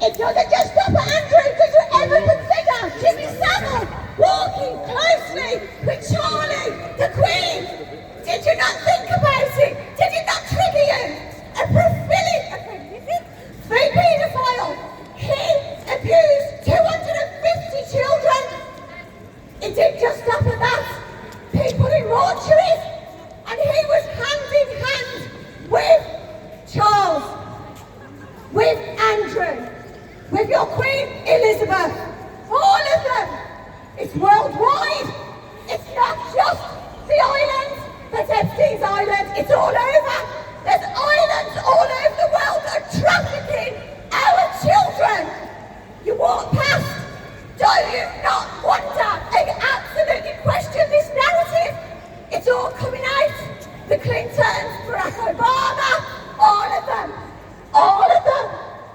It doesn't just stop at Andrew. Did you ever consider Jimmy Savile walking closely with Charlie, the Queen? Did you not think about it? Did it not trigger you? A paedophile. He abused 250 children. It didn't just stop at that. People in mortuaries, and he was hand in hand with Charles, with Andrew, with your Queen Elizabeth, all of them. It's worldwide. It's not just the islands. That's Epstein's island. It's all over. There's islands all over the world that are trafficking our children. You walk past, do you not wonder and absolutely question this narrative? It's all coming out. The Clintons, Barack Obama, all of them.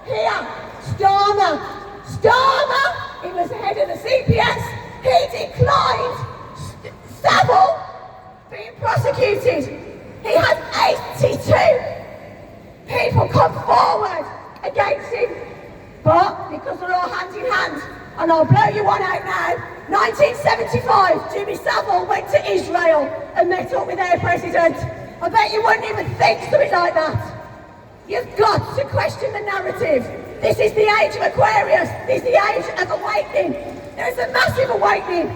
Here, Starmer, he was the head of the CPS. He declined Savile being prosecuted. He had 82 people come forward against him. But because they're all hand in hand, and I'll blow you one out now, 1975, Jimmy Savile went to Israel and met up with their president. I bet you wouldn't even think something like that. You've got to question the narrative. This is the age of Aquarius. This is the age of awakening. There is a massive awakening.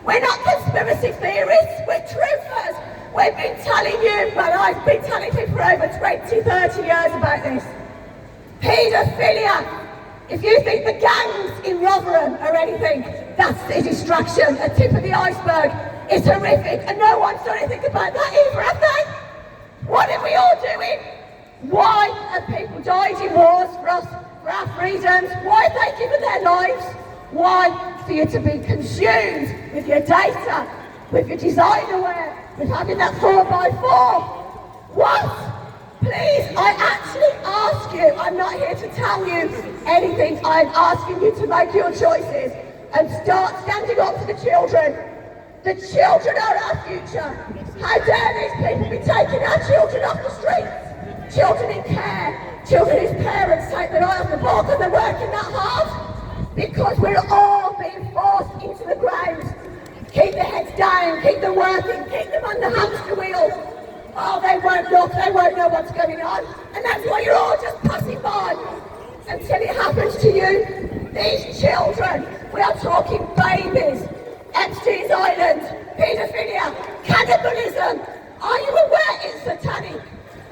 We're not conspiracy theorists, we're truthers. We've been telling you, well, I've been telling people for over 20, 30 years about this. Paedophilia. If you think the gangs in Rotherham are anything, that's a distraction, a tip of the iceberg. It's horrific, and no one's done anything about that either, have they? What are we all doing? Why have people died in wars for us, for our freedoms? Why have they given their lives? Why? For you to be consumed with your data, with your designer wear, with having that 4x4. What? Please, I actually ask you, I'm not here to tell you anything, I'm asking you to make your choices and start standing up for the children. The children are our future. How dare these people be taking our children off the streets? Children in care, children whose parents take their eye off the ball because they're working that hard. Because we're all being forced into the ground. Keep their heads down, keep them working, keep them on the hamster wheel. Oh, they won't look, they won't know what's going on. And that's why you're all just passing by until it happens to you. These children, we are talking babies. Epstein's Island, paedophilia, cannibalism. Are you aware it's satanic?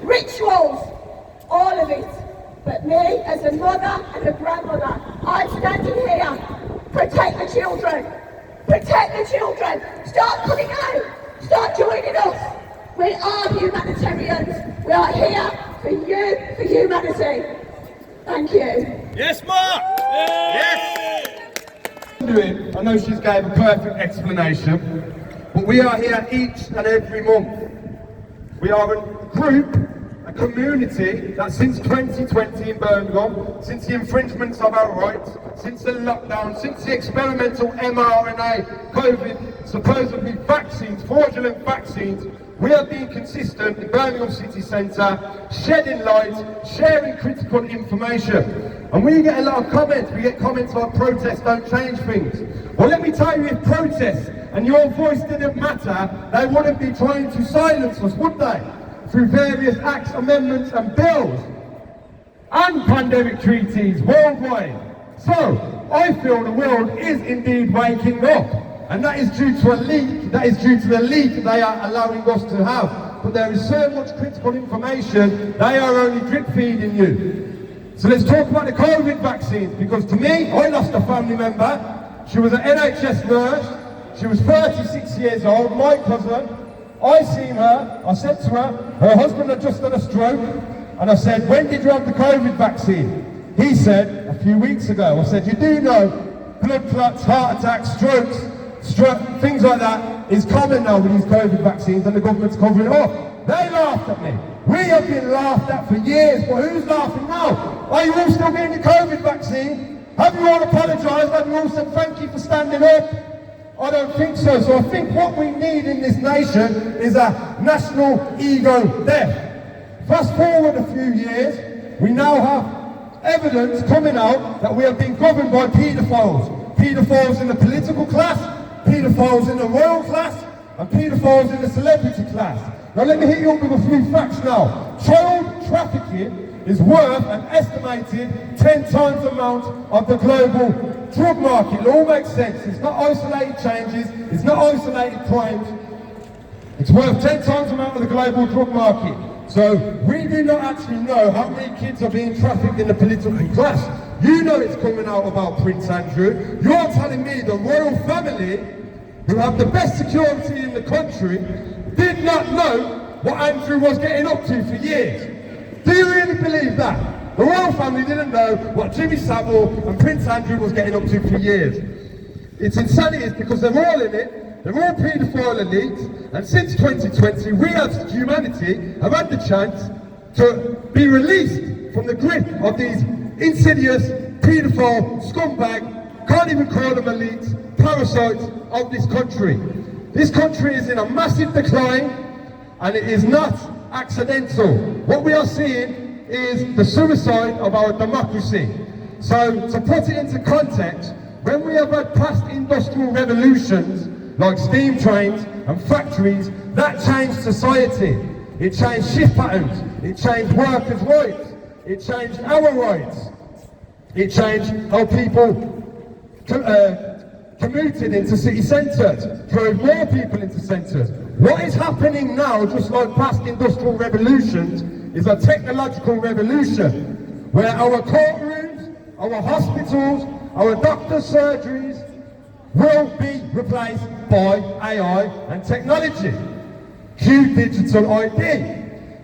Rituals, all of it. But me, as a mother and a grandmother, I'm standing here. Protect the children. Protect the children. Start coming out. Start joining us. We are humanitarians. We are here for you, for humanity. Thank you. Yes, Mark! Yes! I know she's gave a perfect explanation, but we are here each and every month. We are a group, a community that since 2020 in Birmingham, since the infringements of our rights, since the lockdown, since the experimental mRNA COVID supposedly vaccines, fraudulent vaccines, we have been consistent in Birmingham City Centre, shedding light, sharing critical information. And we get a lot of comments. We get comments like protests don't change things. Well, let me tell you, if protests and your voice didn't matter, they wouldn't be trying to silence us, would they? Through various acts, amendments and bills and pandemic treaties worldwide. So, I feel the world is indeed waking up. And that is due to a leak, that is due to the leak they are allowing us to have. But there is so much critical information, they are only drip feeding you. So let's talk about the COVID vaccines, because to me, I lost a family member. She was an NHS nurse, she was 36 years old, my cousin. I seen her, I said to her husband had just had a stroke, and I said, when did you have the COVID vaccine? He said, a few weeks ago. I said, you do know blood clots, heart attacks, strokes, things like that is common now with these COVID vaccines, and the government's covering it up. They laughed at me. We have been laughed at for years, but who's laughing now? Are you all still getting the COVID vaccine? Have you all apologised? Have you all said thank you for standing up? I don't think so. So I think what we need in this nation is a national ego death. Fast forward a few years, we now have evidence coming out that we are being governed by paedophiles. Paedophiles in the political class, paedophiles in the royal class, and paedophiles in the celebrity class. Now let me hit you up with a few facts now. Child trafficking is worth an estimated 10 times the amount of the global drug market. It all makes sense. It's not isolated changes, it's not isolated crimes. It's worth 10 times the amount of the global drug market. So we do not actually know how many kids are being trafficked in the political class. You know it's coming out about Prince Andrew. You're telling me the royal family, who have the best security in the country, did not know what Andrew was getting up to for years. Do you really believe that? The royal family didn't know what Jimmy Savile and Prince Andrew was getting up to for years. It's insanity, it's because they're all in it, they're all paedophile elites, and since 2020 we as humanity have had the chance to be released from the grip of these insidious paedophile scumbag, can't even call them elites, parasites of this country. This country is in a massive decline, and it is not accidental. What we are seeing is the suicide of our democracy. So to put it into context, when we have had past industrial revolutions like steam trains and factories, that changed society. It changed shift patterns, it changed workers' rights, it changed our rights, it changed how people commuted into city centres, drove more people into centres. What is happening now, just like past industrial revolutions, is a technological revolution where our courtrooms, our hospitals, our doctors' surgeries will be replaced by AI and technology. Cue digital ID.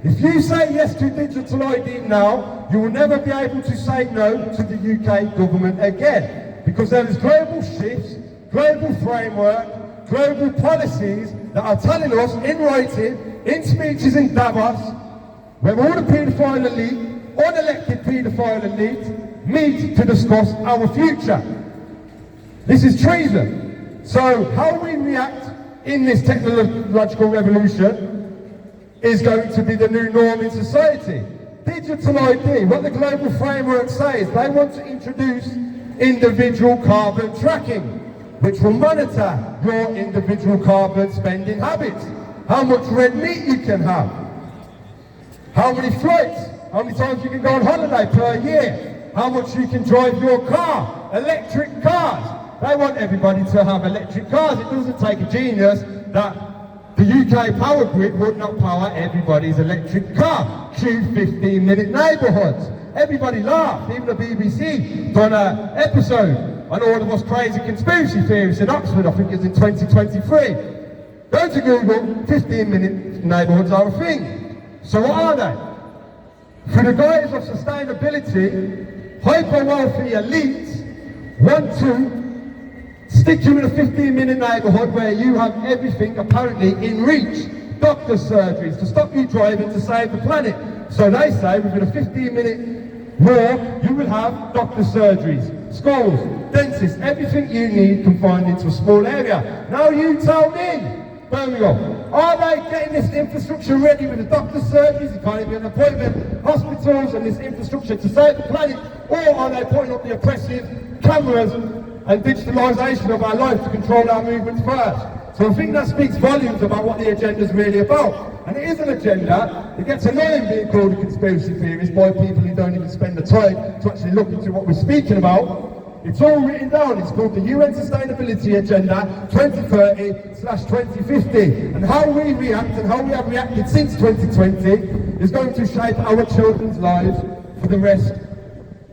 If you say yes to digital ID now, you will never be able to say no to the UK government again, because there is global shifts, global framework, global policies that are telling us in writing, in speeches in Davos, where all the paedophile elite, unelected paedophile elite, meet to discuss our future. This is treason. So how we react in this technological revolution is going to be the new norm in society. Digital ID, what the global framework says, they want to introduce individual carbon tracking, which will monitor your individual carbon spending habits. How much red meat you can have, how many flights, how many times you can go on holiday per year, how much you can drive your car, electric cars. They want everybody to have electric cars. It doesn't take a genius that the UK power grid would not power everybody's electric car. Cue 15-minute neighbourhoods. Everybody laughed, even the BBC done an episode on all the most crazy conspiracy theories in Oxford, I think it's in 2023. Go to Google, 15-minute neighbourhoods are a thing. So what are they? Through the guise of sustainability, hyper-wealthy elites want to stick you in a 15-minute neighbourhood where you have everything apparently in reach. Doctor's surgeries to stop you driving to save the planet. So they say within a 15-minute walk you will have doctor's surgeries, schools, dentists, everything you need confined into a small area. Now you tell me, Birmingham, are they getting this infrastructure ready with the doctor's surgeries, you can't even get an appointment, hospitals and this infrastructure to save the planet, or are they putting up the oppressive cameras and digitalisation of our life to control our movements first? So I think that speaks volumes about what the agenda is really about. And it is an agenda. It gets annoying being called a conspiracy theorist by people who don't even spend the time to actually look into what we're speaking about. It's all written down. It's called the UN Sustainability Agenda 2030/2050. And how we react and how we have reacted since 2020 is going to shape our children's lives for the rest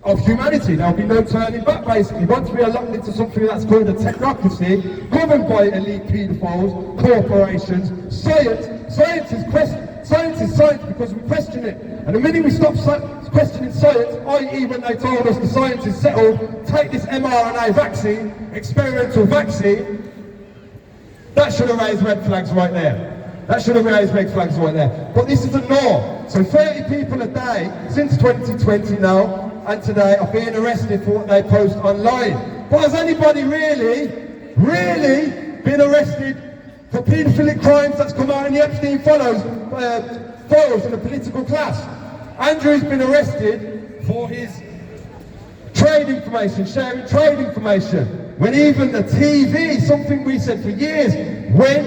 of humanity. There'll be no turning back, basically. Once we are locked into something that's called a technocracy, governed by elite paedophiles, corporations, science is science because we question it. And the minute we stop questioning science, i.e. when they told us the science is settled, take this mRNA vaccine, experimental vaccine, that should have raised red flags right there. That should have raised red flags right there. But this is a norm. So 30 people a day since 2020 now, and today are being arrested for what they post online. But has anybody really been arrested for paedophilic crimes that's come out in the Epstein files in the political class? Andrew's been arrested for his trade information, sharing trade information. When even the TV, something we said for years, when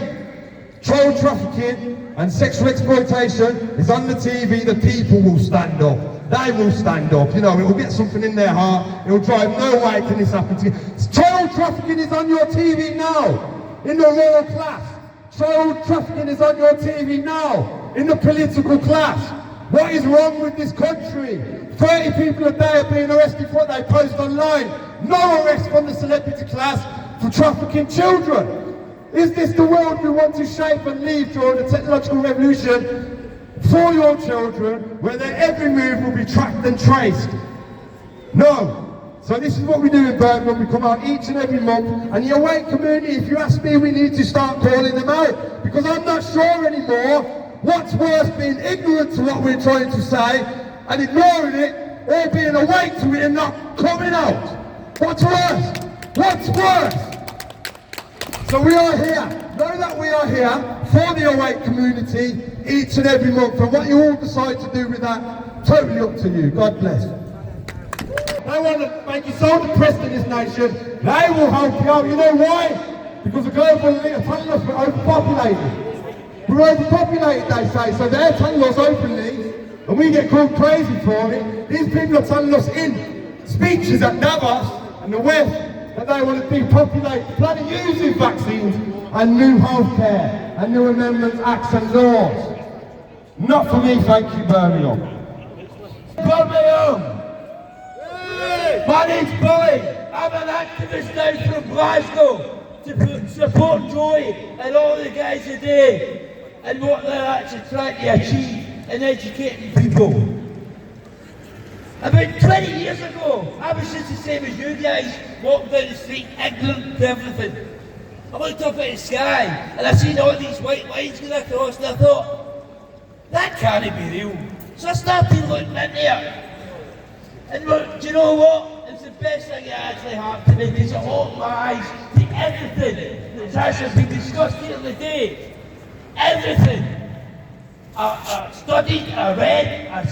child trafficking and sexual exploitation is on the TV, the people will stand up. They will stand up, you know, it will get something in their heart, it will drive no way can this happen to you. Child trafficking is on your TV now, in the royal class. Child trafficking is on your TV now, in the political class. What is wrong with this country? 30 people a day are being arrested for what they post online. No arrest from the celebrity class for trafficking children. Is this the world we want to shape and leave during the technological revolution for your children, where their every move will be tracked and traced? No. So this is what we do in Birmingham. We come out each and every month, and the awake community, if you ask me, we need to start calling them out, because I'm not sure anymore what's worse, being ignorant to what we're trying to say and ignoring it, or being awake to it and not coming out. What's worse? What's worse? So we are here. Know that we are here for the awake community each and every month, and what you all decide to do with that, totally up to you. God bless. They want to make you so depressed in this nation. They will help you out. You know why? Because the global elite are telling us we're overpopulated. We're overpopulated, they say. So they're telling us openly, and we get called crazy for it. These people are telling us in speeches at Davos and the West that they want to depopulate the planet using vaccines and new healthcare and new amendments, acts and laws. Not for me, thank you, Birmingham. Birmingham! My name's Billy. I'm an activist now from Glasgow to support Joy and all the guys today and what they're actually trying to achieve in educating people. About 20 years ago, I was just the same as you guys, walking down the street, ignorant to everything. I looked up at the sky and I seen all these white lines going across, and I thought, that can't be real. So I started looking in there. And do you know what? It's the best thing that actually happened to me, because it opened my eyes to everything that's actually been discussed here today. Everything. I studied, I read, I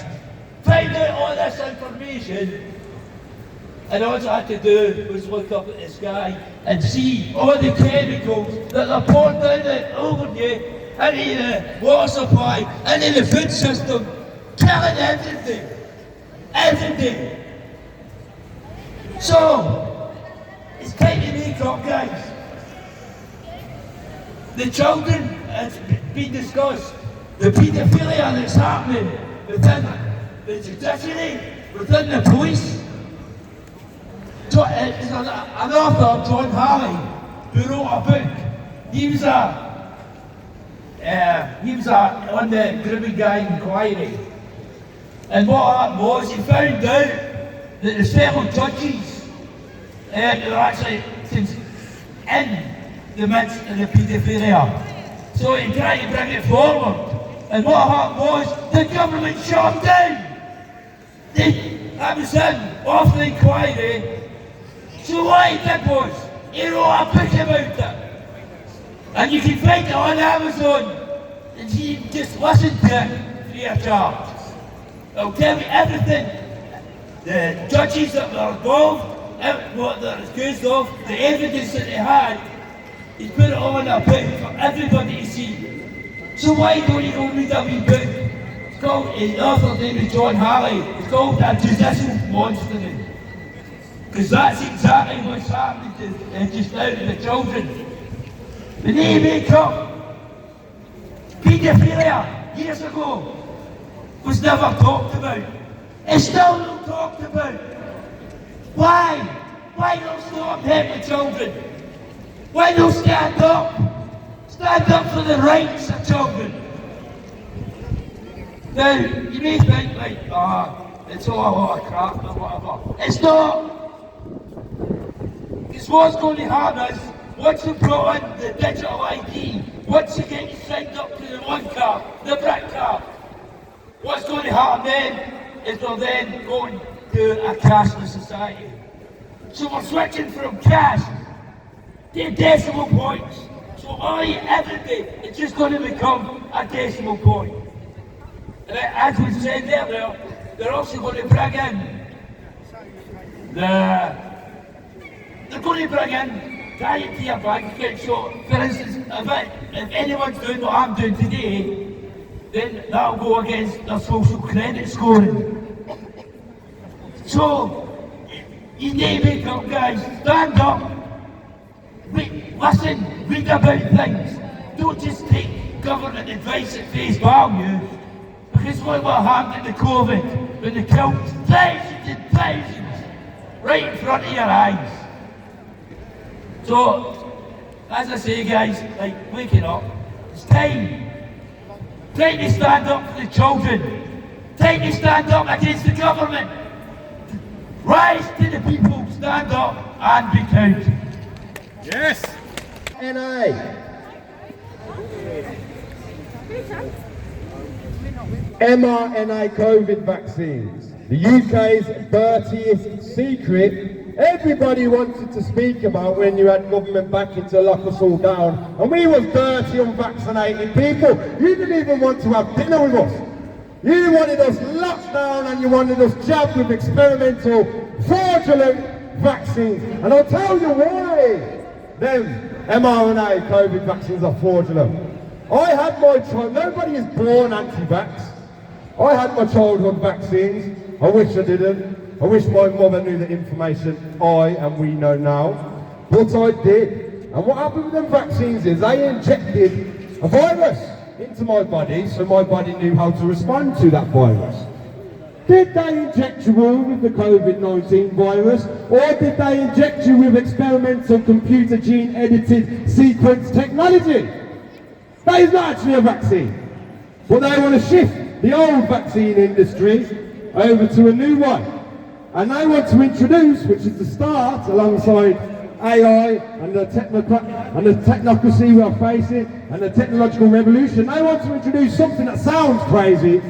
found out all this information, and all I had to do was look up at the sky and see all the chemicals that are poured down over you, into the water supply, into the food system, killing everything. Everything. So, it's time to make up, guys. The children has been discussed. The paedophilia that's happening within the judiciary, within the police. There's an author, John Halley, who wrote a book. He was on the BIRMINGHAM inquiry. And what happened was, he found out that the several judges were actually in the midst of the paedophilia. So he tried to bring it forward. And what happened was, the government shut him down. I was in, off the inquiry. So what he did was, he wrote a book about it. And you can find it on Amazon. And you just listen to it free of charge. It'll tell you everything. The judges that were involved, what they're accused of, the evidence that they had. He's put it on a book for everybody to see. So why don't you go read a wee book? It's called, the author's name is John Halley. It's called A Judicial Monster. Because that's exactly what's happening to just now to the children. They need to wake up. Paedophilia, years ago, was never talked about. It's still not talked about. Why? Why don't stop hurting the children? Why don't stand up? Stand up for the rights of children. Now, you may think like, it's all a lot of crap or whatever. It's not. Because what's going to happen is, once you brought in the digital ID, once you get signed up to the one card, the brick card, what's going to happen then is we're then going to a cashless society. So we're switching from cash to decimal points. So all your everything is just going to become a decimal point. And as we said earlier, they're also going to bring in they're going to bring in diet to your bank account. So, for instance, if anyone's doing what I'm doing today, then that'll go against their social credit scoring. So, you need to wake up, guys. Stand up. Listen, read about things. Don't just take government advice at face value. Because look what happened in the COVID, when they killed thousands and thousands right in front of your eyes. So, as I say, guys, like, waking up. It's time. Time to stand up for the children. Time to stand up against the government. Rise to the people, stand up and be counted. Yes. NI. mRNA COVID vaccines. The UK's dirtiest secret. Everybody wanted to speak about when you had government backing to lock us all down. And we was dirty, unvaccinated people. You didn't even want to have dinner with us. You wanted us locked down and you wanted us jabbed with experimental, fraudulent vaccines. And I'll tell you why them mRNA COVID vaccines are fraudulent. I had my child, nobody is born anti-vax. I had my childhood vaccines. I wish I didn't. I wish my mother knew the information I and we know now. But I did. And what happened with them vaccines is they injected a virus into my body so my body knew how to respond to that virus. Did they inject you all with the COVID-19 virus, or did they inject you with experimental computer gene edited sequence technology? That is not actually a vaccine. But they want to shift the old vaccine industry over to a new one. And they want to introduce, which is the start alongside AI and the technocracy we are facing and the technological revolution, they want to introduce something that sounds crazy,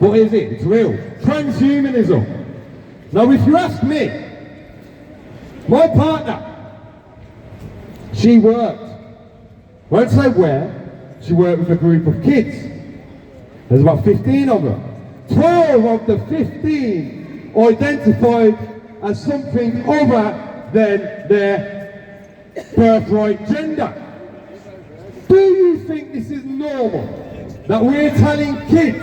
but is it? It's real. Transhumanism. Now if you ask me, my partner, she worked, won't say where, she worked with a group of kids. There's about 15 of them. 12 of the 15 identified as something other than their birthright gender. Do you think this is normal? That we're telling kids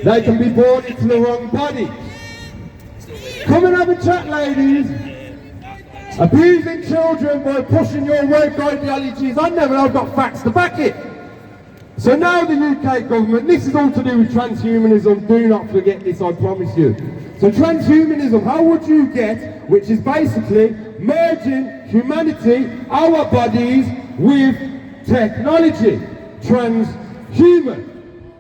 they can be born into the wrong body? Come and have a chat, ladies. Abusing children by pushing your woke ideologies. I've got facts to back it. So now the UK government, this is all to do with transhumanism, do not forget this, I promise you. So transhumanism, how would you get, which is basically merging humanity, our bodies, with technology, transhuman.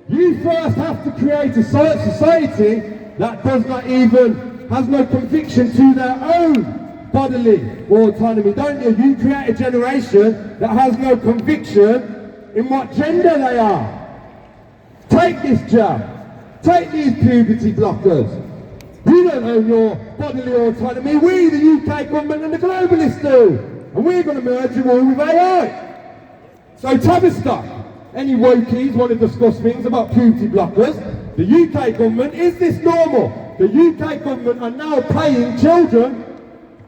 You first have to create a society that does not even, has no conviction to their own bodily autonomy, don't you? You create a generation that has no conviction in what gender they are. Take this jab. Take these puberty blockers. You don't own your bodily autonomy. We, the UK government and the globalists do. And we're going to merge you all with AI. So Tavistock, any wokies want to discuss things about puberty blockers, the UK government, is this normal? The UK government are now paying children,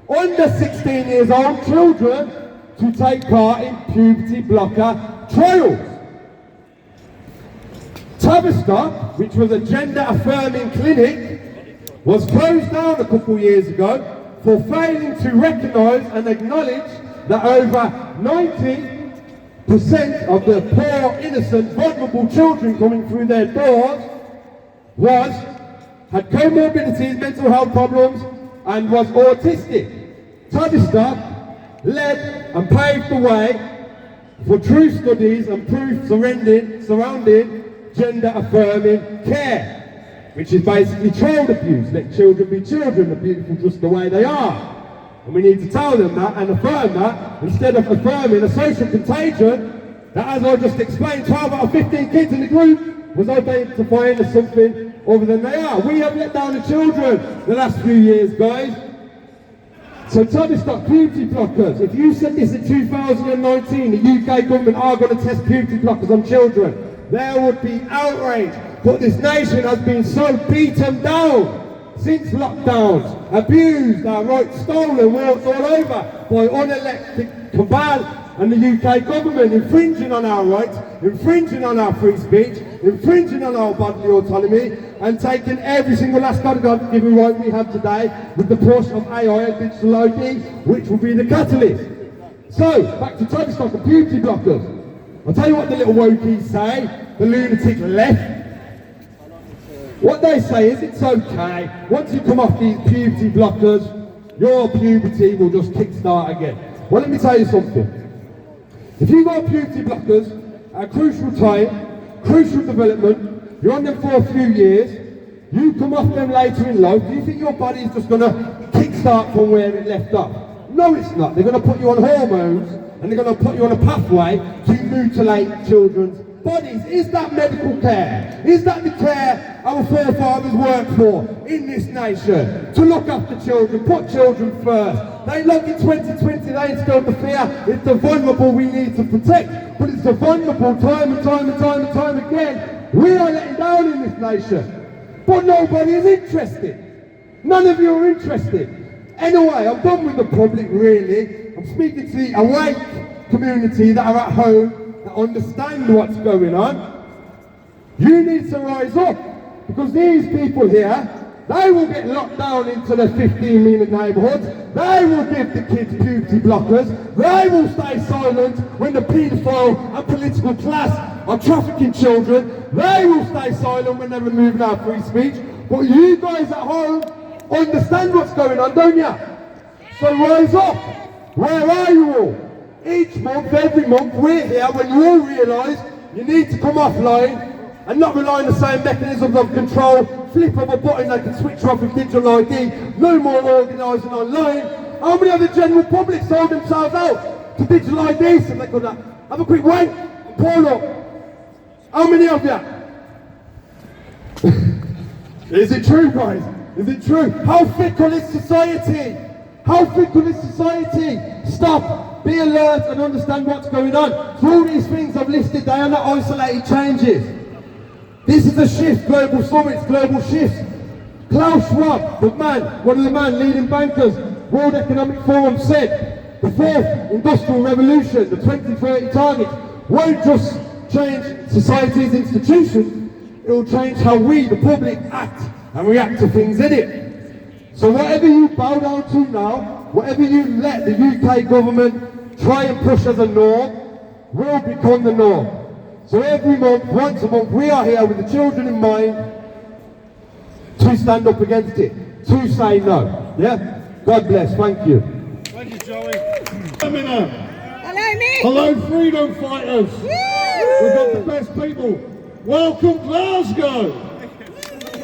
under 16 years old children, to take part in puberty blocker trials. Tavistock, which was a gender-affirming clinic, was closed down a couple of years ago for failing to recognise and acknowledge that over 90% of the poor, innocent, vulnerable children coming through their doors had comorbidities, mental health problems, and was autistic. Tavistock led and paved the way for true studies and proof surrounding gender-affirming care, which is basically child abuse. Let children be children, they're beautiful just the way they are. And we need to tell them that and affirm that, instead of affirming a social contagion that, as I just explained, 12 out of 15 kids in the group was identifying as something other than they are. We have let down the children the last few years, guys. So Tavistock, puberty blockers. If you said this in 2019, the UK government are going to test puberty blockers on children, there would be outrage. But this nation has been so beaten down since lockdowns, abused our rights, stolen, walked all over by unelected cabal and the UK government, infringing on our rights, infringing on our free speech, infringing on our bodily autonomy, and taking every single last God-given right we have today with the push of AI and digital ID, which will be the catalyst. So, back to Tavistock and beauty blockers. I'll tell you what the little wokies say, the lunatic left. What they say is it's okay, once you come off these puberty blockers, your puberty will just kickstart again. Well, let me tell you something. If you've got puberty blockers at a crucial time, crucial development, you're on them for a few years, you come off them later in life, do you think your body is just going to kickstart from where it left off? No, it's not. They're going to put you on hormones and they're going to put you on a pathway to mutilate children's bodies. Is that medical care? Is that the care our forefathers worked for in this nation? To look after children, put children first. They look in 2020, they instilled the fear. It's the vulnerable we need to protect. But it's the vulnerable time and time again. We are letting down in this nation. But nobody is interested. None of you are interested. Anyway, I'm done with the public really. I'm speaking to the awake community that are at home, that understand what's going on. You need to rise up, because these people here, they will get locked down into the 15-minute neighbourhoods. They will give the kids puberty blockers. They will stay silent when the paedophile and political class are trafficking children. They will stay silent when they're removing our free speech. But you guys at home understand what's going on, don't you? So rise up. Where are you all? Each month, every month, we're here when you all realise you need to come offline and not rely on the same mechanisms of control, flip of a button they can switch off with digital ID, no more organising online. How many of the general public sold themselves out to digital ID so they could have a quick wank and pull up? How many of you? Is it true, guys? Is it true? How fickle is society? How fickle is society? Stop. Be alert and understand what's going on. So all these things I've listed, they are not isolated changes. This is a shift, global summits, global shifts. Klaus Schwab, the man, one of the leading bankers, World Economic Forum said, the fourth industrial revolution, the 2030 targets, won't just change society's institutions, it will change how we, the public, act and react to things in it. So whatever you bow down to now, whatever you let the UK government try and push as a norm, will become the norm. So every month, once a month, we are here with the children in mind to stand up against it, to say no. Yeah? God bless. Thank you. Thank you, Joey. Birmingham. Hello, Nick. Hello, freedom fighters. Woo! We've got the best people. Welcome, Glasgow.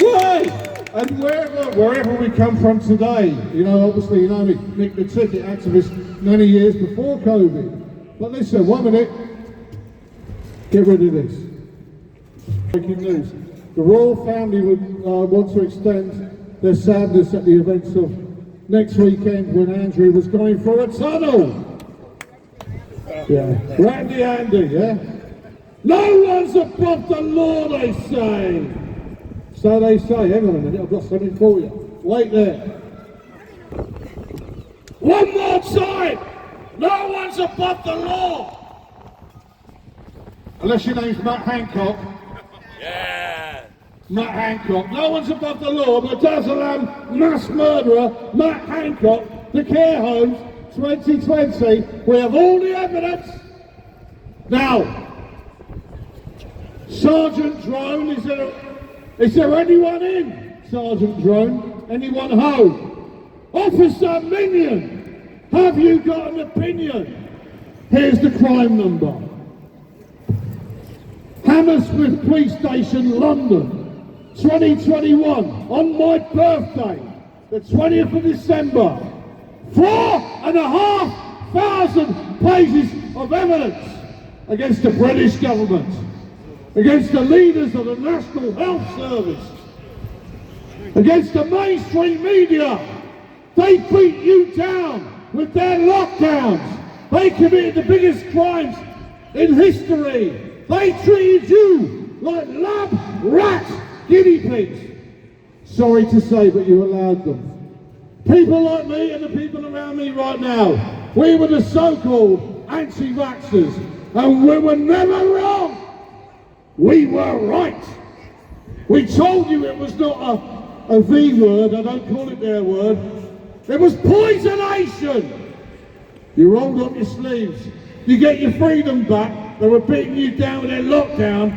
Why? And wherever we come from today, you know, obviously, you know me, Nick the Ticket activist many years before COVID. But listen, 1 minute. Get rid of this. Breaking news. The royal family would want to extend their sadness at the events of next weekend when Andrew was going for a tunnel. Yeah. Randy Andy, yeah? No one's above the law, they say. So they say. Hang on a minute, I've got something for you. Wait there. One more time! No one's above the law! Unless your name's Matt Hancock. Yeah. Matt Hancock. No one's above the law, but Dar es Salaam mass murderer Matt Hancock, the care homes, 2020. We have all the evidence. Now, Sergeant Drone, is there anyone in? Sergeant Drone, anyone home? Officer Minion, have you got an opinion? Here's the crime number. Hammersmith Police Station, London, 2021, on my birthday, the 20th of December, 4,500 pages of evidence against the British government, against the leaders of the National Health Service, against the mainstream media. They beat you down with their lockdowns. They committed the biggest crimes in history. They treated you like lab rat guinea pigs. Sorry to say, but you allowed them. People like me and the people around me right now, we were the so-called anti-vaxxers, and we were never wrong. We were right. We told you it was not a V word, I don't call it their word. It was poisonation. You rolled up your sleeves. You get your freedom back. They were beating you down with their lockdown.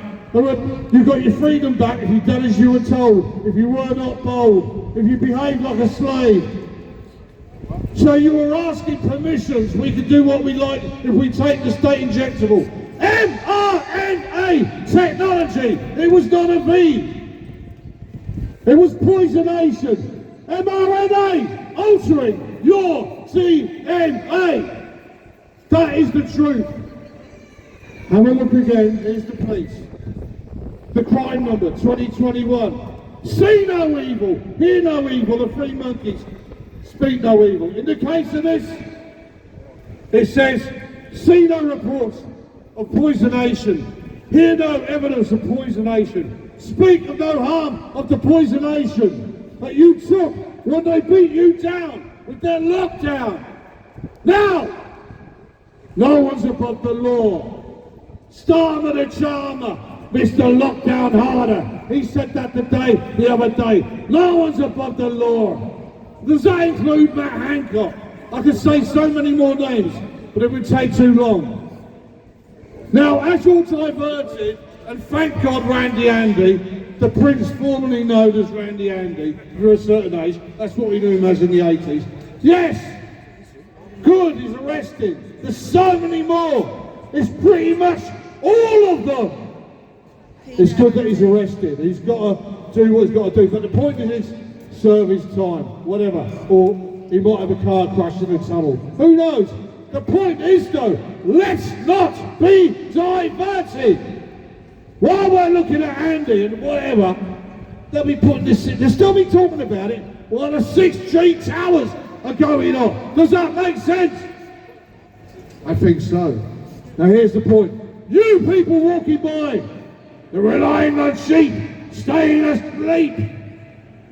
You got your freedom back if you done as you were told, if you were not bold, if you behaved like a slave. So you were asking permissions, we could do what we like if we take the state injectable. mRNA technology, it was not a V. It was poisonation. mRNA altering your DNA. That is the truth. And we look again, here's the police. The crime number, 2021. See no evil, hear no evil, the three monkeys. Speak no evil. In the case of this, it says, see no reports of poisonation, hear no evidence of poisonation, speak of no harm of the poisonation that you took when they beat you down with their lockdown. Now, no one's above the law. Starmer the Charmer, Mr. Lockdown Harder, he said that the other day. No one's above the law. Does that include Matt Hancock? I could say so many more names, but it would take too long. Now, as you're diverted, and thank God Randy Andy, the prince formerly known as Randy Andy, for a certain age, that's what we knew him as in the 80s. Yes, good, he's arrested. There's so many more. It's pretty much all of them. It's good that he's arrested. He's got to do what he's got to do. But the point is, serve his time, whatever. Or he might have a car crash in a tunnel. Who knows? The point is though, let's not be diverted. While we're looking at Andy and whatever, they'll be putting this in, they'll still be talking about it while the 6G towers are going on. Does that make sense? I think so. Now here's the point. You people walking by, they're relying on sheep, staying asleep.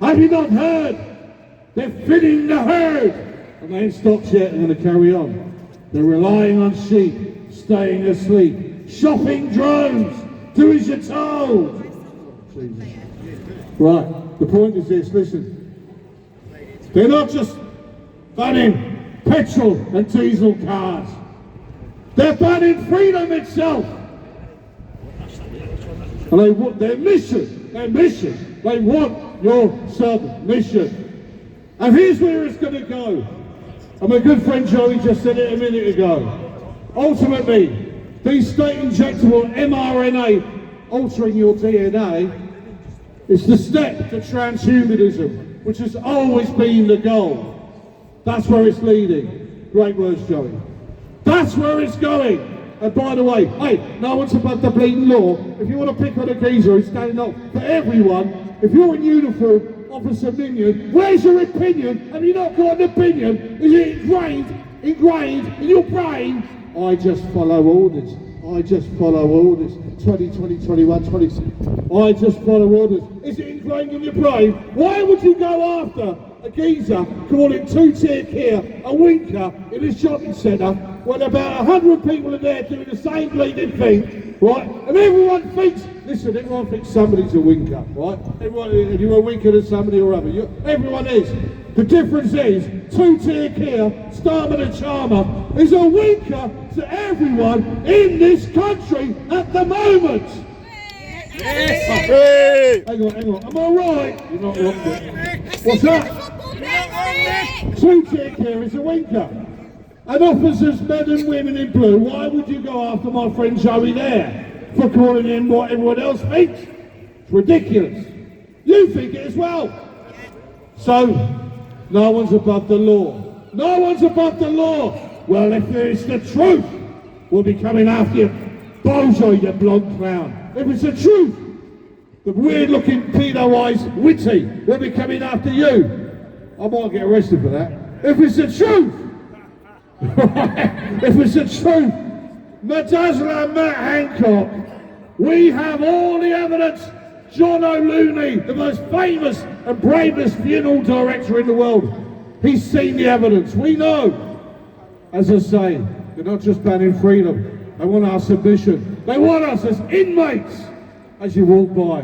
Have you not heard? They're feeding the herd. And they ain't stopped yet, they're going to carry on. They're relying on sheep, staying asleep. Shopping drones, do as you're told. Jesus. Right, the point is this, listen. They're not just banning petrol and diesel cars. They're banning freedom itself. And they want their mission, they want your submission. And here's where it's going to go. And my good friend Joey just said it a minute ago. Ultimately, these state injectable mRNA altering your DNA is the step to transhumanism, which has always been the goal. That's where it's leading. Great words, Joey. That's where it's going. And by the way, hey, no one's above the bleeding law. If you want to pick on a geezer who's standing up for everyone, if you're in uniform, Officer Minion, where's your opinion? Have you not got an opinion? Is it ingrained in your brain? I just follow orders. I just follow orders. 2020, 21, 26. I just follow orders. Is it ingrained in your brain? Why would you go after a geezer, call it two-tier Kia, a winker in a shopping centre, when about 100 people are there doing the same bleeding thing, right? And everyone thinks, listen, everyone thinks somebody's a winker, right? Everyone, you're a winker to somebody or other. Everyone is. The difference is, two-tier Kia, Starmer the Charmer, is a winker to everyone in this country at the moment. Hey! Hang on. Am I right? You're not wrong. What's that? Two-tier Kia is a winker. And officers, men and women in blue, why would you go after my friend Joey there for calling in what everyone else thinks? It's ridiculous. You think it as well. So, no one's above the law. No one's above the law. Well, if it's the truth, we'll be coming after you. Bozo, you blonde clown. If it's the truth, the weird-looking pedo-eyes witty, we'll be coming after you. I might get arrested for that. If it's the truth, if it's the truth, Madazzler and Matt Hancock, we have all the evidence. John O'Looney, the most famous and bravest funeral director in the world. He's seen the evidence. We know. As I say, they're not just banning freedom. They want our submission. They want us as inmates. As you walk by,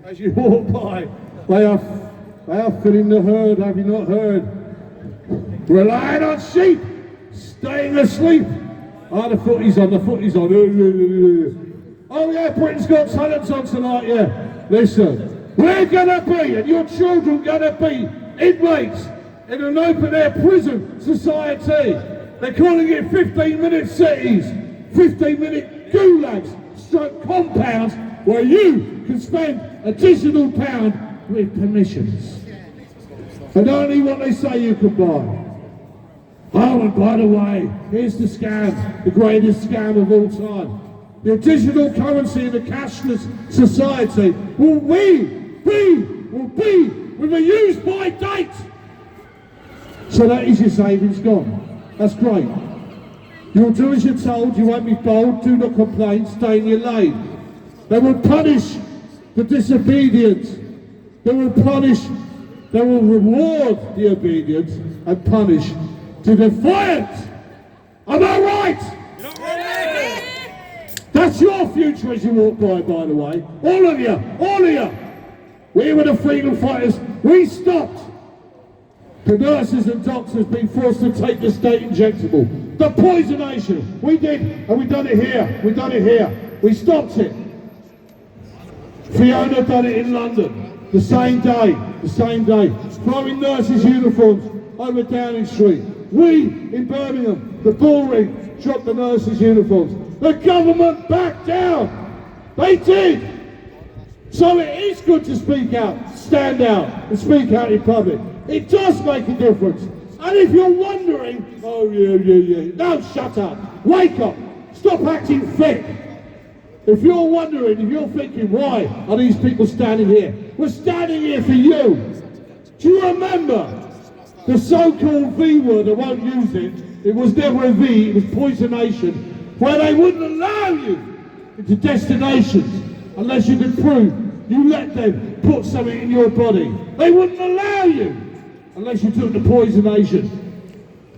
as you walk by, they are filling the herd. Have you not heard? Relying on sheep, staying asleep. Ah, the footy's on, the footy's on. Oh yeah, Britain's Got Talent's on tonight, yeah. Listen, we're gonna be, and your children gonna be, inmates in an open-air prison society. They're calling it 15-minute cities, 15-minute gulags, stroke compounds, where you can spend additional pound with permissions. And only what they say you can buy. Oh, and by the way, here's the scam, the greatest scam of all time. The digital currency in the cashless society will be with a use-by date. So that is your savings gone. That's great. You'll do as you're told, you won't be bold, do not complain, stay in your lane. They will punish the disobedience. They will reward the obedience and punish the defiant. Am I right? That's your future as you walk by the way. All of you. We were the freedom fighters. We stopped the nurses and doctors being forced to take the state injectable. The poisonation. We did, and we've done it here. We stopped it. Fiona done it in London. The same day. Throwing nurses' uniforms over Downing Street. We, in Birmingham, the bullring, dropped the nurses' uniforms. The government backed down. They did. So it is good to speak out, stand out, and speak out in public. It does make a difference. And if you're wondering, oh yeah, no, shut up. Wake up. Stop acting thick. If you're wondering, if you're thinking, why are these people standing here? We're standing here for you. Do you remember the so-called V word? I won't use it. It was never a V, it was poisonation. Where they wouldn't allow you into destinations unless you could prove you let them put something in your body. They wouldn't allow you unless you took the poisonation.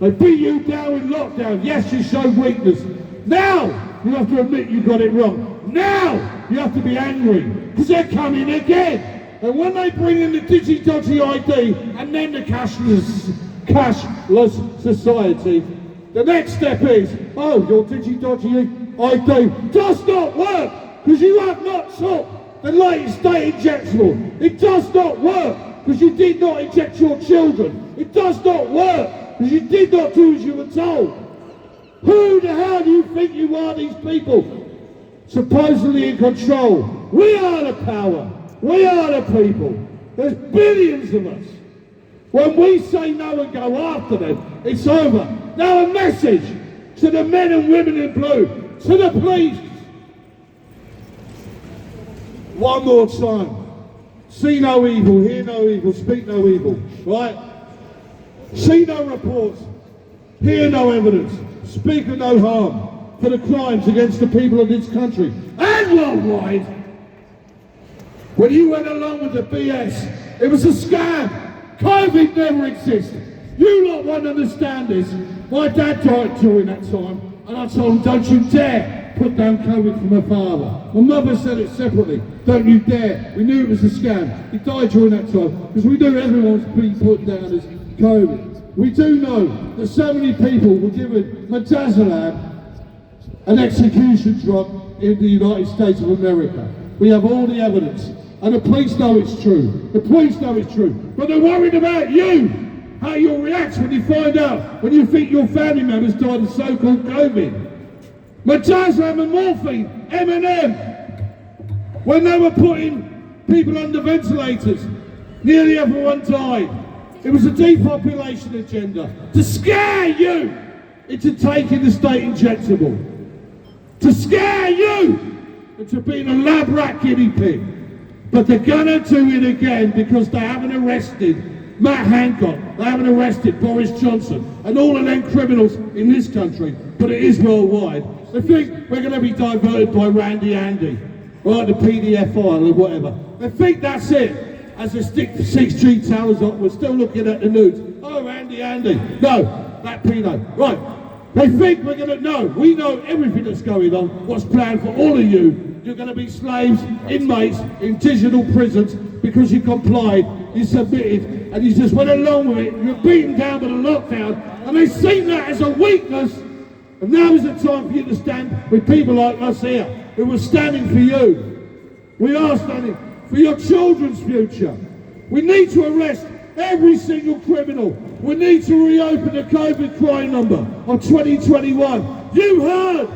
They beat you down in lockdown. Yes, you showed weakness. Now you have to admit you got it wrong. Now you have to be angry because they're coming again. And when they bring in the digi-dodgy ID and then the cashless society, the next step is, oh, your digi-dodgy ID does not work because you have not took the latest state injectable. It does not work because you did not inject your children. It does not work because you did not do as you were told. Who the hell do you think you are, these people? Supposedly in control. We are the power. We are the people. There's billions of us. When we say no and go after them, it's over. Now a message to the men and women in blue, to the police. One more time. See no evil, hear no evil, speak no evil. Right? See no reports, hear no evidence, speak of no harm for the crimes against the people of this country and worldwide. When you went along with the BS, it was a scam. COVID never existed. You lot won't understand this. My dad died during that time, and I told him, don't you dare put down COVID for my father. My mother said it separately. Don't you dare. We knew it was a scam. He died during that time, because we knew everyone's being put down as COVID. We do know that so many people were given midazolam, an execution drug in the United States of America. We have all the evidence. And the police know it's true. The police know it's true. But they're worried about you. How you'll react when you find out, when you think your family members died of so-called COVID. Midazolam and morphine, M&M. When they were putting people under ventilators, nearly everyone died. It was a depopulation agenda to scare you into taking the state injectable. To scare you into being a lab rat guinea pig. But they're gonna do it again because they haven't arrested Matt Hancock, they haven't arrested Boris Johnson and all of them criminals in this country, but it is worldwide. They think we're gonna be diverted by Randy Andy, right, the PDF file or whatever. They think that's it. as the 6G towers up, we're still looking at the news. Oh, Andy. No, that Pino. Right. They think we're going to know. We know everything that's going on, what's planned for all of you. You're going to be slaves, inmates, in digital prisons because you complied, you submitted, and you just went along with it. You're beaten down by the lockdown, and they see that as a weakness. And now is the time for you to stand with people like us here, who are standing for you. We are standing for your children's future. We need to arrest every single criminal. We need to reopen the COVID crime number of 2021. You heard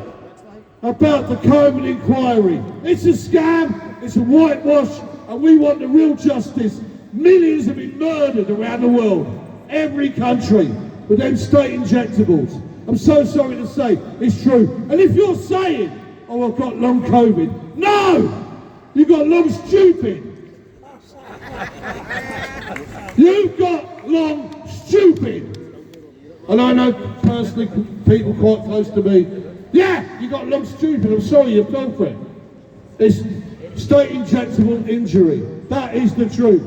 about the COVID inquiry. It's a scam, it's a whitewash, and we want the real justice. Millions have been murdered around the world, every country, with them state injectables. I'm so sorry to say, it's true. And if you're saying, oh, I've got long COVID, no! You've got long stupid. You've got long stupid. And I know personally people quite close to me, yeah, you got long stupid, I'm sorry you've gone for it. It's state injectable injury. That is the truth.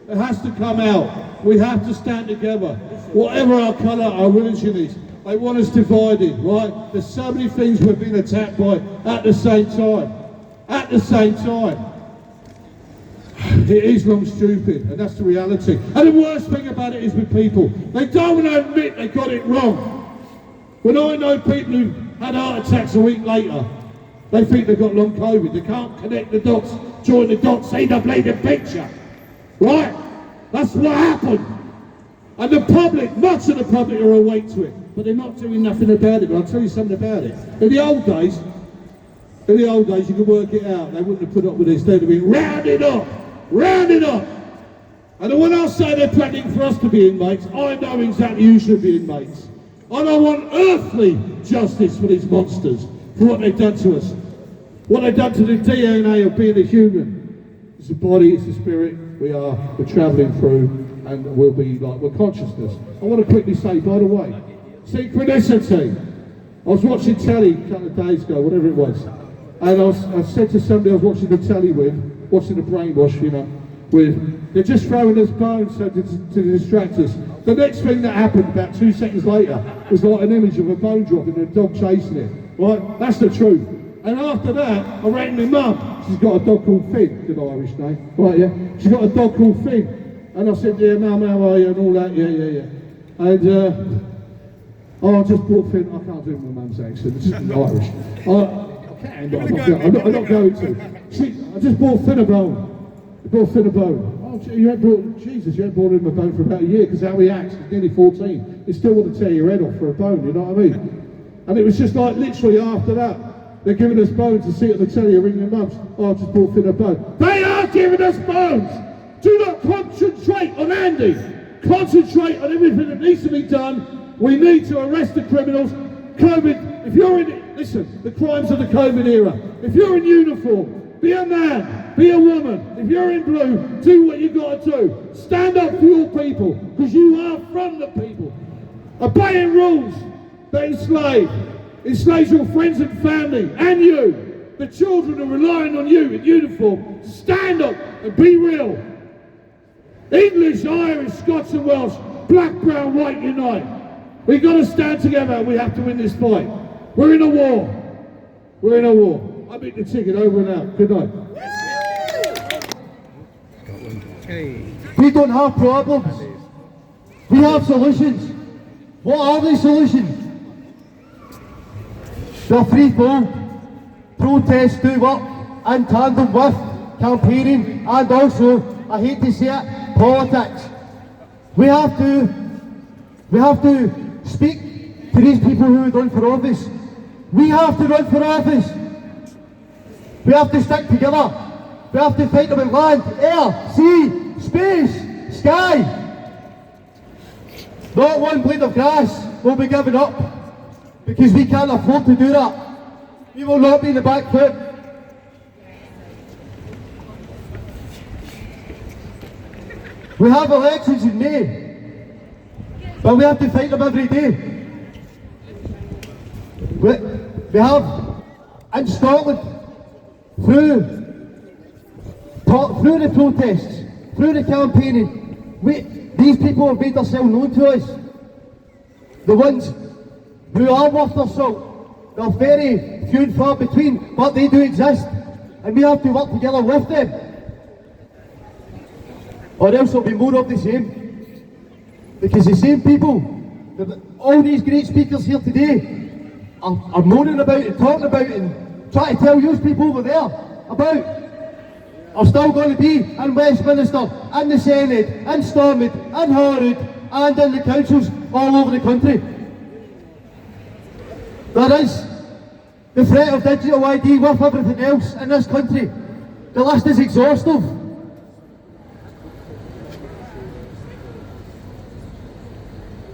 It has to come out. We have to stand together. Whatever our colour, our religion is, they want us divided, right? There's so many things we're being attacked by at the same time. At the same time. It is long stupid, and that's the reality. And the worst thing about it is with people, they don't want to admit they got it wrong. When I know people who had heart attacks a week later, they think they've got long COVID. They can't connect the dots, join the dots, see the bleeding picture. Right? That's what happened. And the public, much of the public are awake to it, but they're not doing nothing about it. But I'll tell you something about it. In the old days, you could work it out. They wouldn't have put up with this. They'd have been rounded up. And when I say they're planning for us to be inmates, I know exactly who should be inmates. And I want earthly justice for these monsters, for what they've done to us. What they've done to the DNA of being a human. It's a body, it's a spirit, we're travelling through, and we'll be like, we're consciousness. I want to quickly say, by the way, synchronicity. I was watching telly a couple of days ago, whatever it was, and I said to somebody I was watching the telly with, watching the brainwash, you know, they're just throwing us bones so to distract us. The next thing that happened about 2 seconds later was like an image of a bone dropping and a dog chasing it, right? That's the truth. And after that, I rang my mum. She's got a dog called Finn, good Irish name, right, yeah? She's got a dog called Finn. And I said, yeah, Mum, how are you, and all that, yeah. And, I just bought Finn, I can't do my mum's accent, it's just Irish. I can, but I'm not going to. I just bought Finn a bone. I bought Finn a bone. Oh, you ain't brought him a bone for about a year, because how he acts, he's nearly 14. He still want to tear your head off for a bone, you know what I mean? And it was just like, literally after that, they're giving us bones to see on the telly and ring their mums. Oh, I just bought Finn a bone. They are giving us bones! Do not concentrate on Andy. Concentrate on everything that needs to be done. We need to arrest the criminals. COVID, if you're in, listen, the crimes of the COVID era. If you're in uniform, be a man, be a woman. If you're in blue, do what you got to do. Stand up for your people, because you are from the people. Obeying rules that enslaves your friends and family, and you. The children are relying on you in uniform. Stand up and be real. English, Irish, Scots and Welsh, black, brown, white, unite. We've got to stand together and we have to win this fight. We're in a war. We're in a war. I beat the ticket, over and out. Good night. We don't have problems. We have solutions. What are these solutions? The threefold. Protest, do up, in tandem with campaigning, and also, I hate to say it, politics. We have to speak to these people who run for office. We have to run for office. We have to stick together. We have to fight them in land, air, sea, space, sky. Not one blade of grass will be given up, because we can't afford to do that. We will not be in the back foot. We have elections in May, but we have to fight them every day. We have in Scotland, through the protests, through the campaigning, these people have made themselves known to us. The ones who are worth their salt, they're very few and far between, but they do exist, and we have to work together with them, or else it'll be more of the same. Because the same people, all these great speakers here today, are moaning about and talking about and trying to tell you people over there about, are still going to be in Westminster, in the Senate, in Stormont, in Holyrood, and in the councils all over the country. There is the threat of digital ID with everything else in this country. The list is exhaustive.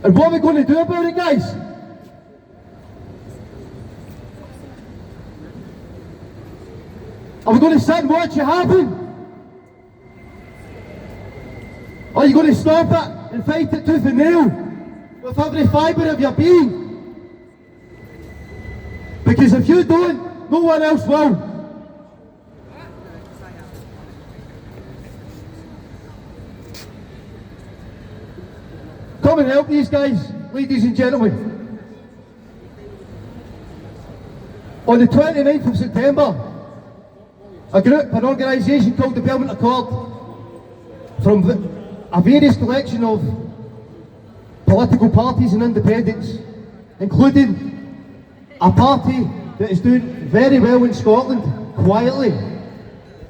And what are we going to do about it, guys? Are we going to sit and watch it happen? Or are you going to stop it and fight it tooth and nail with every fibre of your being? Because if you don't, no one else will. Come and help these guys, ladies and gentlemen. On the 29th of September, an organisation called the BIRMINGHAM Accord, from a various collection of political parties and independents, including a party that is doing very well in Scotland, quietly,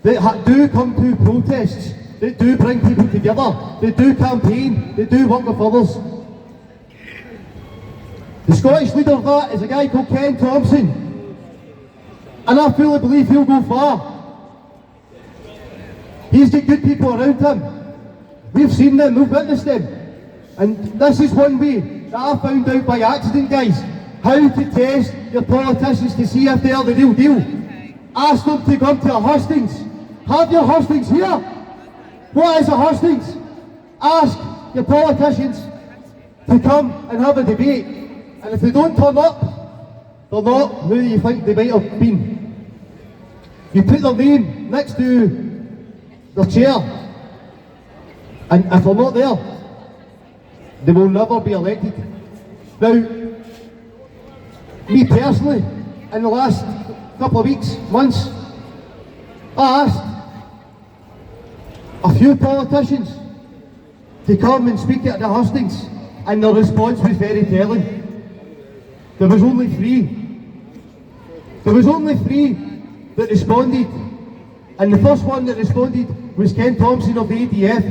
that do come to protests, that do bring people together, they do campaign, they do work with others. The Scottish leader of that is a guy called Ken Thompson, and I fully believe he'll go far. He's got good people around him. We've seen them, we've witnessed them. And this is one way that I found out by accident, guys, how to test your politicians to see if they are the real deal. Ask them to come to a hustings. Have your hustings here. What is a hustings? Ask your politicians to come and have a debate. And if they don't turn up, they're not who you think they might have been. You put their name next to their chair, and if they're not there, they will never be elected. Now, me personally, in the last couple of weeks, months, I asked a few politicians to come and speak at the hustings, and their response was very telling. There was only three. There was only three that responded, and the first one that responded was Ken Thompson of the ADF,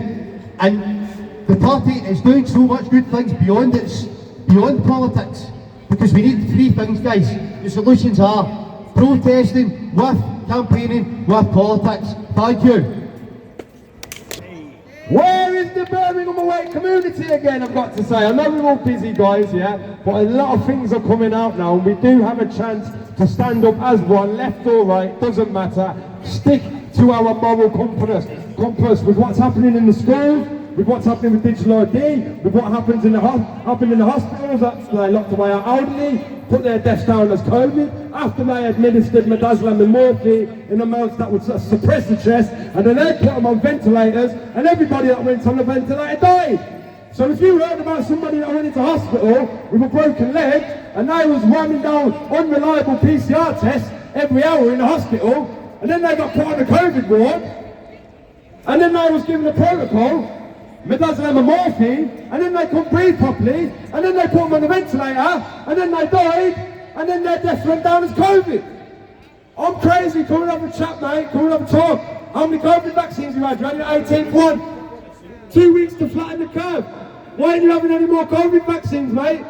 and the party is doing so much good things beyond politics, because we need three things, guys. The solutions are protesting with campaigning with politics. Thank you. Where is the Birmingham away community again, I've got to say? I know we're all busy, guys, yeah, but a lot of things are coming out now, and we do have a chance to stand up as one, left or right, doesn't matter. Stick to our moral compass with what's happening in the schools, with what's happening with digital ID, with what happens in the hospitals, that's they locked away our elderly, put their deaths down as COVID, after they administered midazolam and morphine in amounts that would suppress the chest, and then they put them on ventilators, and everybody that went on the ventilator died. So if you heard about somebody that went into hospital with a broken leg, and they was running down unreliable PCR tests every hour in the hospital, and then they got put on the COVID ward, and then they was given a protocol, midazolam and morphine, and then they couldn't breathe properly, and then they put them on the ventilator, and then they died, and then their death went down as COVID. I'm crazy, coming up a chat, mate, coming up a talk. How many COVID vaccines have you had? You had your 18th one. 2 weeks to flatten the curve. Why aren't you having any more COVID vaccines, mate?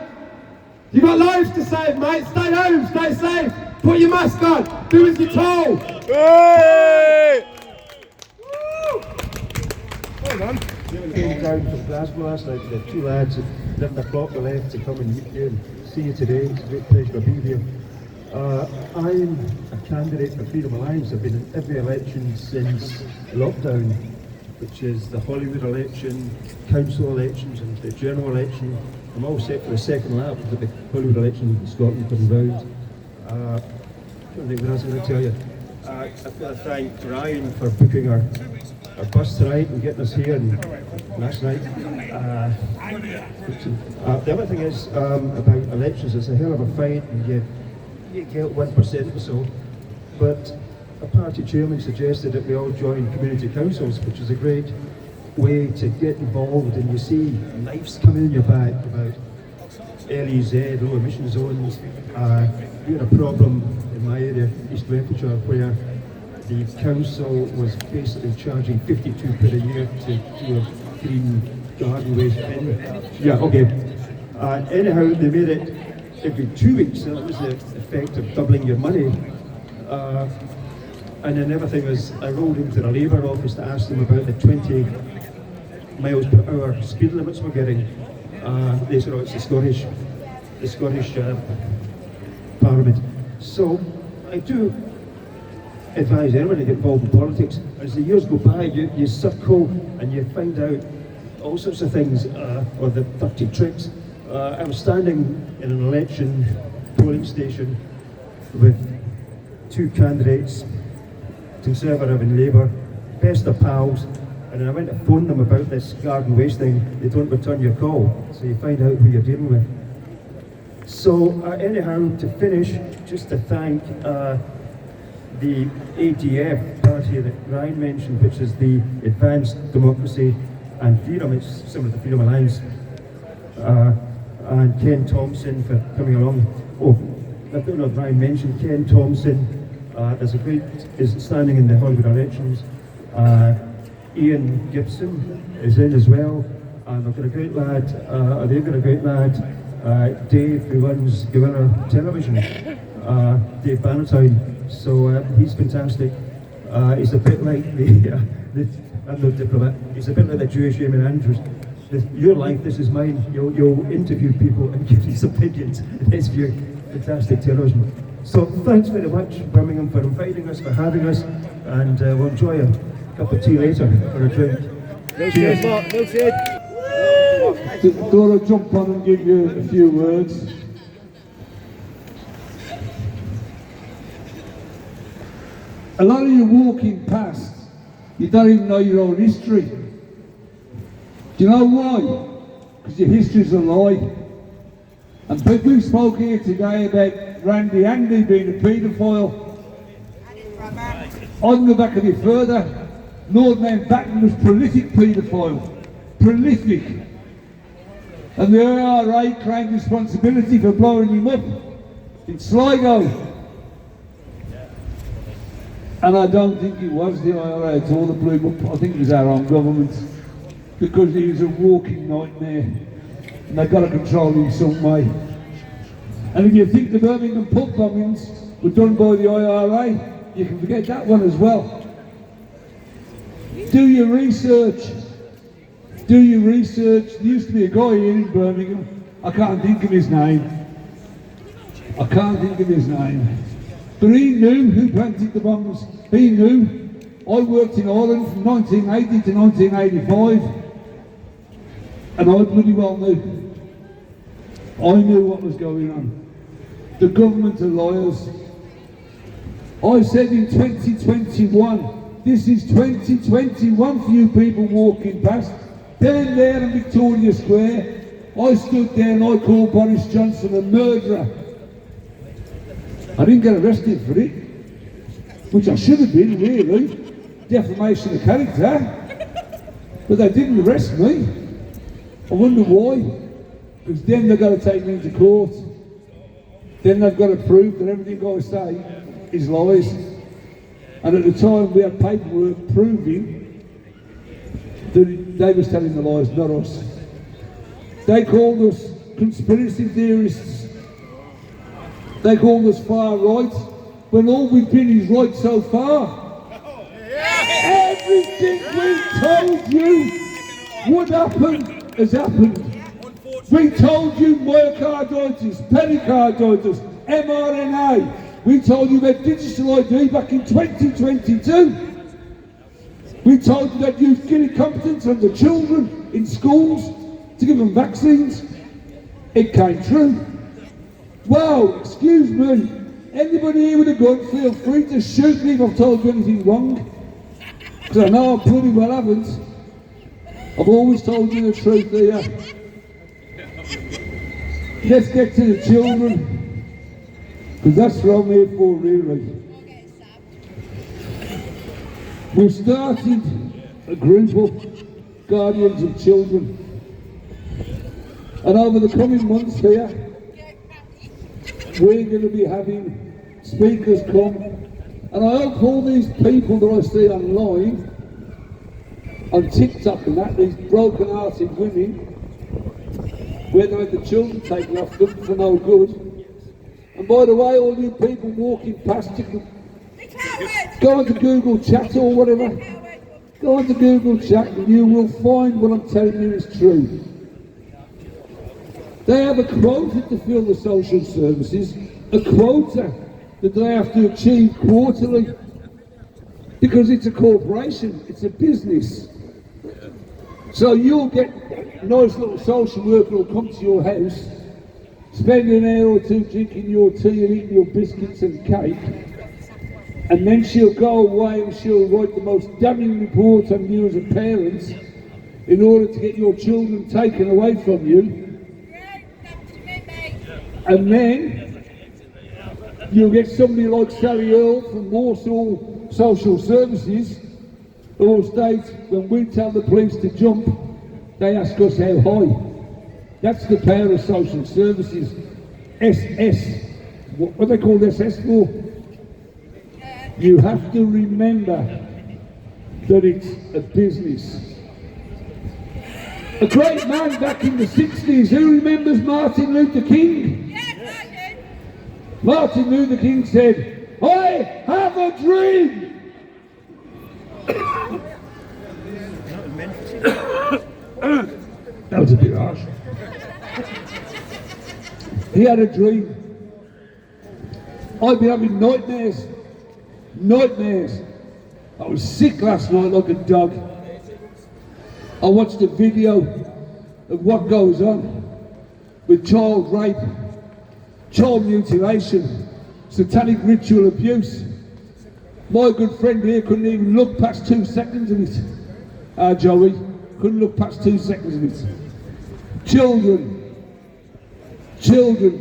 You've got lives to save, mate. Stay home, stay safe. Put your mask on. Do as you're told. Hey! Hold on. Came down from Glasgow last night. The two lads at 11 o'clock they left to come and meet you and see you today. It's a great pleasure to be here. I'm a candidate for Freedom Alliance. I've been in every election since lockdown, which is the Holyrood election, council elections and the general election. I'm all set for the second lap of the Holyrood election in Scotland coming round. I don't think what else I'm going to tell you. I've got to thank Ryan for booking our our bus tonight and getting us here and last night. The other thing is about elections, it's a hell of a fight and you get 1% or so, but a party chairman suggested that we all join community councils, which is a great way to get involved, and you see knives coming in your back about LEZ, low emission zones. We had a problem in my area, East Renfrewshire, where the council was basically charging 52 quid a year to do a green garden waste bin. Yeah, okay. Anyhow, they made it every 2 weeks, so that was the effect of doubling your money. And then the other thing was, I rolled into the Labour office to ask them about the 20 miles per hour speed limits we're getting. They said, oh, it's the Scottish Parliament. So I do advise anyone to get involved in politics. As the years go by, you circle and you find out all sorts of things, or the dirty tricks. I was standing in an election polling station with two candidates, Conservative and Labour, best of pals, and then I went to phone them about this garden waste thing. They don't return your call, so you find out who you're dealing with. So anyhow, to finish, just to thank the ADF party that Ryan mentioned, which is the Advanced Democracy and Freedom, it's similar to Freedom Alliance, and Ken Thompson for coming along. Oh, I don't know if Ryan mentioned Ken Thompson, is standing in the Hollywood elections. Ian Gibson is in as well, and I've got a great lad, they've got a great lad, Dave, who runs Gorilla Television, Dave Bannatyne. So he's fantastic. He's a bit like I'm no diplomat, he's a bit like the Jewish Eamon Andrews. Your life, this is mine. You'll interview people and give these opinions. It's fantastic television. So thanks very much, Birmingham, for inviting us, for having us, and we'll enjoy a cup of tea later or a drink. Cheers, Mark. No shade. Thought I'd jump on and give you a few words. A lot of you walking past, you don't even know your own history. Do you know why? Because your history's a lie. And people spoke here today about Randy Andy being a paedophile. I can go back a bit further. Lord Mountbatten was prolific paedophile. Prolific. And the IRA claimed responsibility for blowing him up in Sligo. And I don't think it was the IRA at all that blew him up. I think it was our own government, because he was a walking nightmare and they've got to control him some way. And if you think the Birmingham pub bombings were done by the IRA, you can forget that one as well. Do your research. Do your research. There used to be a guy here in Birmingham, I can't think of his name. I can't think of his name. But he knew who planted the bombs. He knew. I worked in Ireland from 1980 to 1985, and I bloody well knew. I knew what was going on. The government are liars. I said in 2021, this is 2021 for you people walking past, down there in Victoria Square, I stood there and I called Boris Johnson a murderer. I didn't get arrested for it, which I should have been, really. Defamation of character. But they didn't arrest me. I wonder why. Because then they've got to take me into court. Then they've got to prove that everything I say is lies. And at the time we had paperwork proving that they was telling the lies, not us. They called us conspiracy theorists. They called us far right, when all we've been is right so far. Everything we told you would happen has happened. We told you myocarditis, pericarditis, mRNA. We told you about digital ID back in 2022. We told you that youth killing competence on the children in schools to give them vaccines. It came true. Wow, excuse me. Anybody here with a gun, feel free to shoot me if I've told you anything wrong. Because I know I bloody well haven't. I've always told you the truth here. Let's get to the children, because that's what I'm here for, really. We've started a group of guardians of children, and over the coming months here, we're going to be having speakers come, and I hope all these people that I see online, on TikTok and that, these broken-hearted women, where they had the children taken off them for no good. And by the way, all you people walking past, you can go onto Google Chat or whatever. Go onto Google Chat and you will find what I'm telling you is true. They have a quota to fill the social services, a quota that they have to achieve quarterly, because it's a corporation, it's a business. So you'll get a nice little social worker who'll come to your house, spend an hour or two drinking your tea and eating your biscuits and cake, and then she'll go away and she'll write the most damning report on you as a parent in order to get your children taken away from you. And then you'll get somebody like Sally Earle from Warsaw Social Services who will state, when we tell the police to jump, they ask us how high. That's the power of social services. SS. What they call SS for? You have to remember that it's a business. A great man back in the 60s, who remembers Martin Luther King? Yes, I do. Martin Luther King said, "I have a dream." That was a bit harsh. He had a dream. I've been having nightmares. Nightmares. I was sick last night like a dog. I watched a video of what goes on with child rape, child mutilation, satanic ritual abuse. My good friend here couldn't even look past 2 seconds of it. Joey couldn't look past 2 seconds of it. Children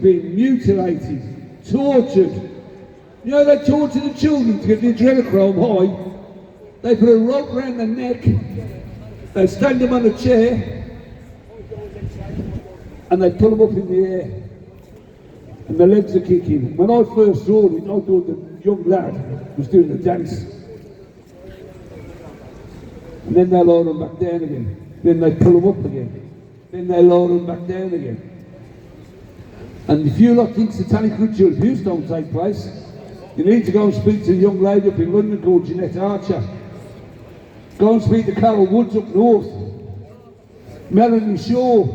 being mutilated, tortured. You know, they torture the children to get the adrenochrome high. They put a rope around their neck, they stand them on a chair, and they pull them up in the air. And their legs are kicking. When I first saw it, I thought the young lad was doing the dance. And then they lower them back down again. Then they pull them up again. Then they lower them back down again. And if you lot think satanic ritual abuse don't take place, you need to go and speak to a young lady up in London called Jeanette Archer. Go and speak to Carol Woods up north. Melanie Shaw.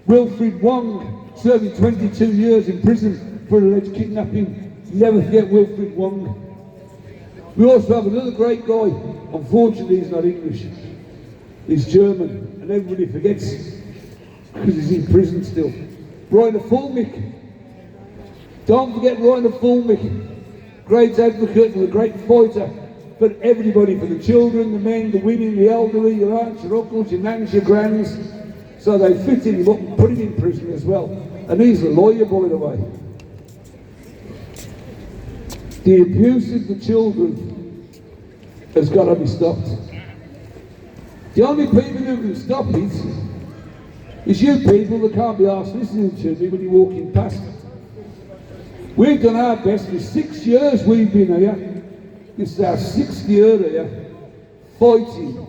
Wilfred Wong, serving 22 years in prison for alleged kidnapping. Never forget Wilfred Wong. We also have another great guy. Unfortunately, he's not English. He's German, and everybody forgets because he's in prison still. Rainer Fulmick. Don't forget Rainer Fulmick. Great advocate and a great fighter for everybody, for the children, the men, the women, the elderly, your aunts, your uncles, your nans, your grands. So they fitted him up and put him in prison as well. And he's a lawyer, by the way. The abuse of the children has got to be stopped. The only people who can stop it is you people that can't be asked listening to me when you're walking past. We've done our best for 6 years we've been here. This is our 6th year here, fighting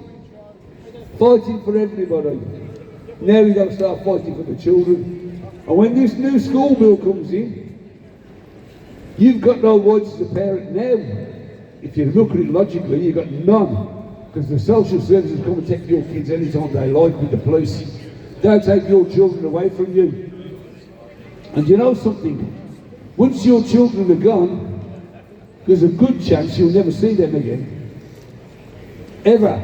for everybody. Now we've got to start fighting for the children. And when this new school bill comes in, you've got no rights as a parent now. If you look at it logically, you've got none. Because the social services come and take your kids anytime they like with the police. They'll take your children away from you. And you know something? Once your children are gone, there's a good chance you'll never see them again. Ever.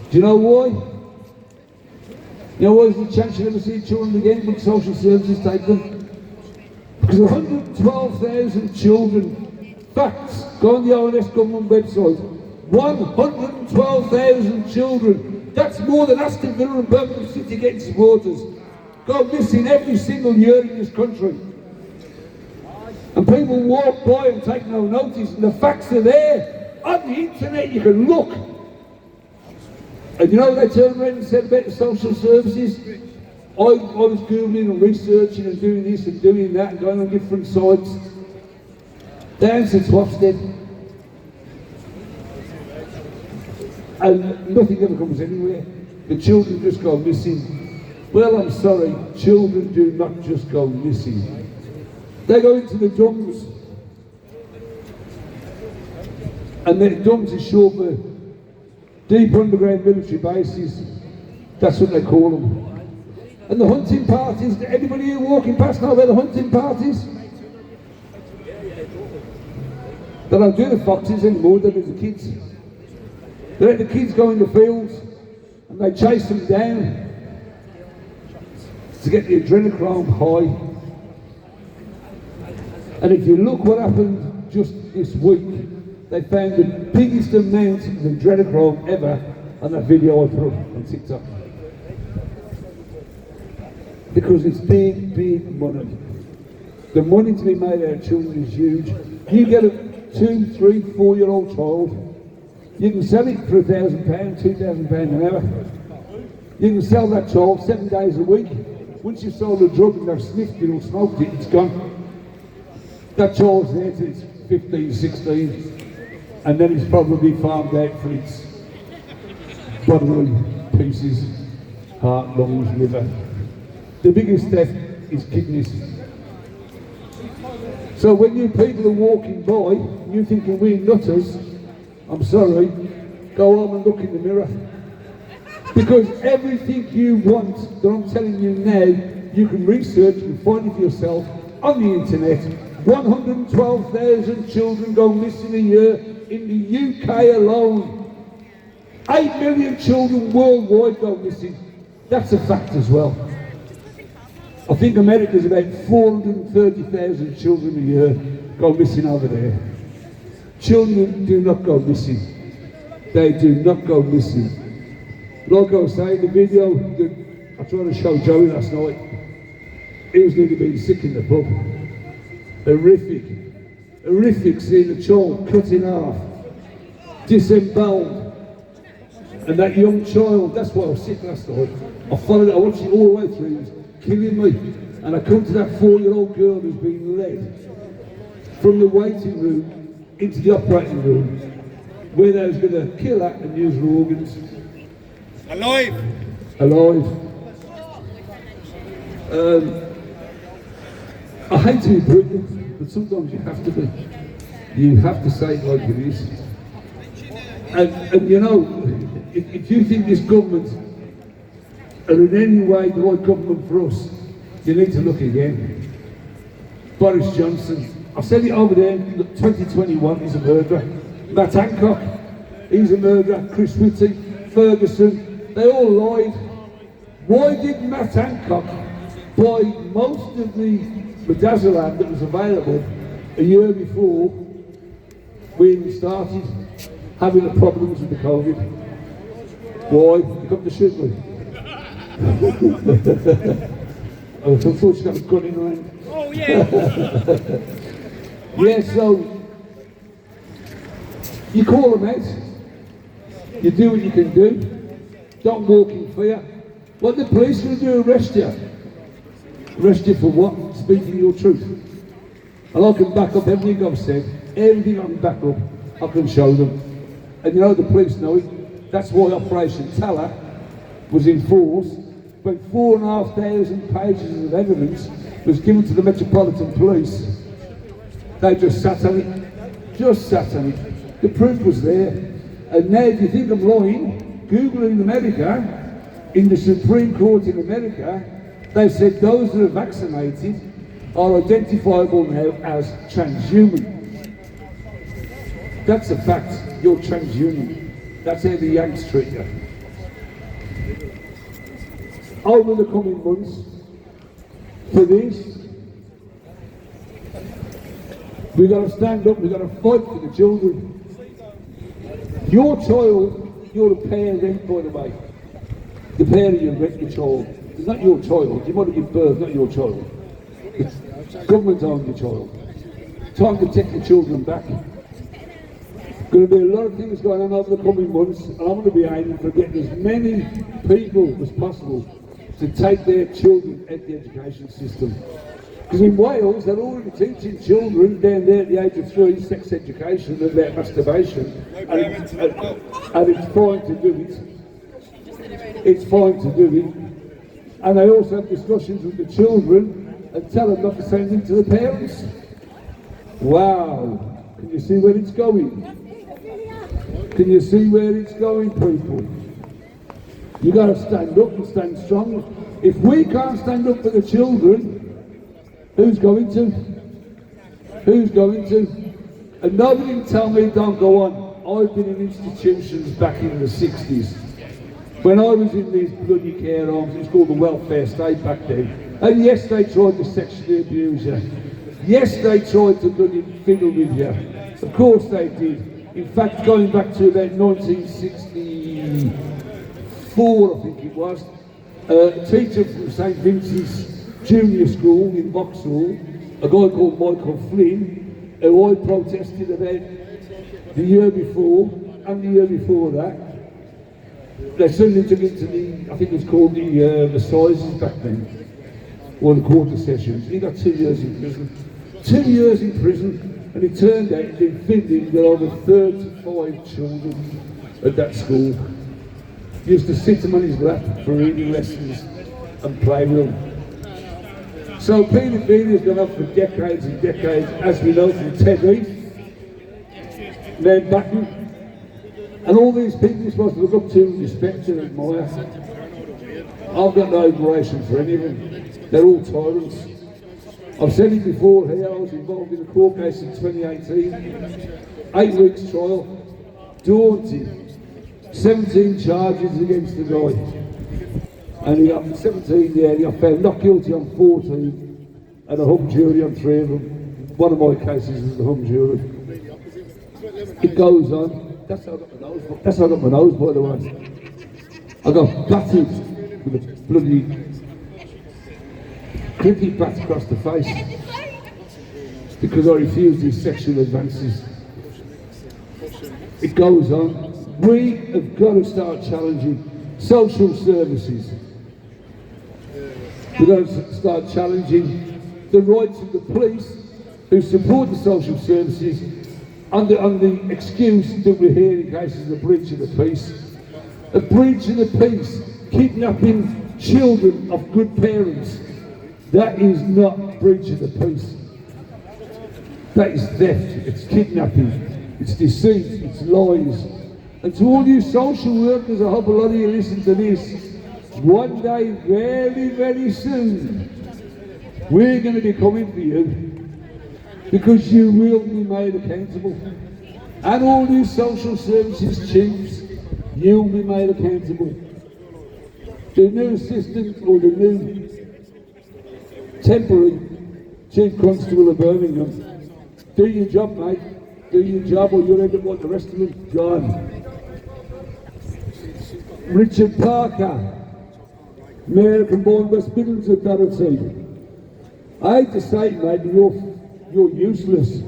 Do you know why? You know why there's a chance you'll never see children again when social services take them? Because 112,000 children, facts, go on the ONS government website, 112,000 children. That's more than Aston Villa and Birmingham City getting supporters. Go missing every single year in this country. And people walk by and take no notice, and the facts are there. On the internet you can look. And you know what they turned around and said about the social services? I was Googling and researching and doing this and doing that and going on different sites. The answer's Ofsted. And nothing ever comes anywhere. The children just go missing. Well, I'm sorry, children do not just go missing. They go into the dumps. And the dumps is short for deep underground military bases. That's what they call them. And the hunting parties, anybody here walking past know about the hunting parties? They don't do the foxes anymore, they do the kids. They let the kids go in the fields and they chase them down to get the adrenochrome high. And if you look what happened just this week, they found the biggest amount of adrenochrome ever on that video I put up on TikTok. Because it's big, big money. The money to be made out of children is huge. You get a 2, 3, 4-year-old child, you can sell it for £1,000, £2,000 an hour. You can sell that child 7 days a week. Once you've sold a drug and they've sniffed it or smoked it, it's gone. That child's there till it's 15, 16, and then it's probably farmed out for its bodily pieces, heart, lungs, liver. The biggest theft is kidneys. So when you people are walking by, you're thinking we're nutters, I'm sorry, go home and look in the mirror. Because everything you want that I'm telling you now, you can research and find it for yourself on the internet. 112,000 children go missing a year in the UK alone. 8 million children worldwide go missing. That's a fact as well. I think America's about 430,000 children a year go missing over there. Children do not go missing. They do not go missing. Like I was saying, the video that I tried to show Joey last night, he was nearly being sick in the pub. Horrific. Horrific seeing a child cut in half, disemboweled. And that young child, that's why I was sick last night. I followed it, I watched it all the way through. It was killing me. And I come to that 4-year-old girl who's been led from the waiting room into the operating room, where they was going to kill her and use her organs. Alive! Alive. I hate to be brutal, but sometimes you have to be. You have to say it like it is. And you know, if you think this government are in any way the right government for us, you need to look again. Boris Johnson, I've said it over there, 2021, he's a murderer. Matt Hancock, he's a murderer. Chris Whitty, Ferguson, they all lied. Why did Matt Hancock buy most of the midazolam that was available a year before we started having the problems with the COVID? Why? You got the shoot me. I thought she got a gun in her hand. Oh yeah! Yeah, so you call them out. You do what you can do. Don't walk in fear. What the police going to do? Arrest you. Arrest you for what? Speaking your truth. And I can back up everything I've said. Everything I can back up, I can show them. And you know the police know it. That's why Operation Teller was in force. When 4,500 pages of evidence was given to the Metropolitan Police, they just sat on it. Just sat on it. The proof was there. And now if you think I'm lying, Google in America, in the Supreme Court in America, they said those that are vaccinated are identifiable now as transhuman. That's a fact. You're transhuman. That's how the Yanks treat you. Over the coming months, for this, we've got to stand up, we've got to fight for the children. Your child, you're a parent, by the way. The parent you rent your child. It's not your child. You want to give birth, not your child. It's government owns your child. Time to take the children back. Going to be a lot of things going on over the coming months, and I'm going to be aiming for getting as many people as possible to take their children at the education system. Because in Wales, they're already teaching children down there at the age of 3 sex education about masturbation, and it's fine to do it. It's fine to do it. And they also have discussions with the children and tell them not to say anything to the parents. Wow! Can you see where it's going? Can you see where it's going, people? You got to stand up and stand strong. If we can't stand up for the children, who's going to? Who's going to? And nobody can tell me don't go on. I've been in institutions back in the 60s. When I was in these bloody care homes, it was called the welfare state back then. And yes, they tried to sexually abuse you. Yes, they tried to bloody fiddle with you. Of course they did. In fact, going back to about 1964, I think it was, a teacher from St Vincent's Junior School in Vauxhall, a guy called Michael Flynn, who I protested about the year before and the year before that. They suddenly took it to the, I think it was called the sizes back then, or the quarter sessions. He got 2 years in prison. 2 years in prison. And it turned out in Finland there were over 35 children at that school. He used to sit them on his lap for reading lessons and play with them. So paedophilia has gone on for decades and decades, as we know from Ted Heath, Ned Batten, and all these people you're supposed to look up to, respect and admire. I've got no admiration for any of them. They're all tyrants. I've said it before here, I was involved in a court case in 2018, 8 weeks trial, daunting, 17 charges against the guy. And he got 17 there, he got found not guilty on 14, and a hung jury on 3 of them. One of my cases was the hung jury. It goes on. That's how I got my nose, that's how I got my nose, by the way. I got battered with a bloody cricket bat across the face because I refused his sexual advances. It goes on. We have got to start challenging social services. We've got to start challenging the rights of the police who support the social services on the excuse that we're hearing cases of breach of the peace. A breach of the peace, kidnapping children of good parents. That is not breach of the peace. That is theft, it's kidnapping, it's deceit, it's lies. And to all you social workers, I hope a lot of you listen to this. One day, very, very soon, we're going to be coming for you because you will be made accountable. And all you social services chiefs, you'll be made accountable. The new assistant or the new temporary Chief Constable of Birmingham, do your job, mate. Do your job, or you'll end up like the rest of them gone. Richard Parker, Mayor of Combined West Midlands Authority. I hate to say it, mate, but you're useless.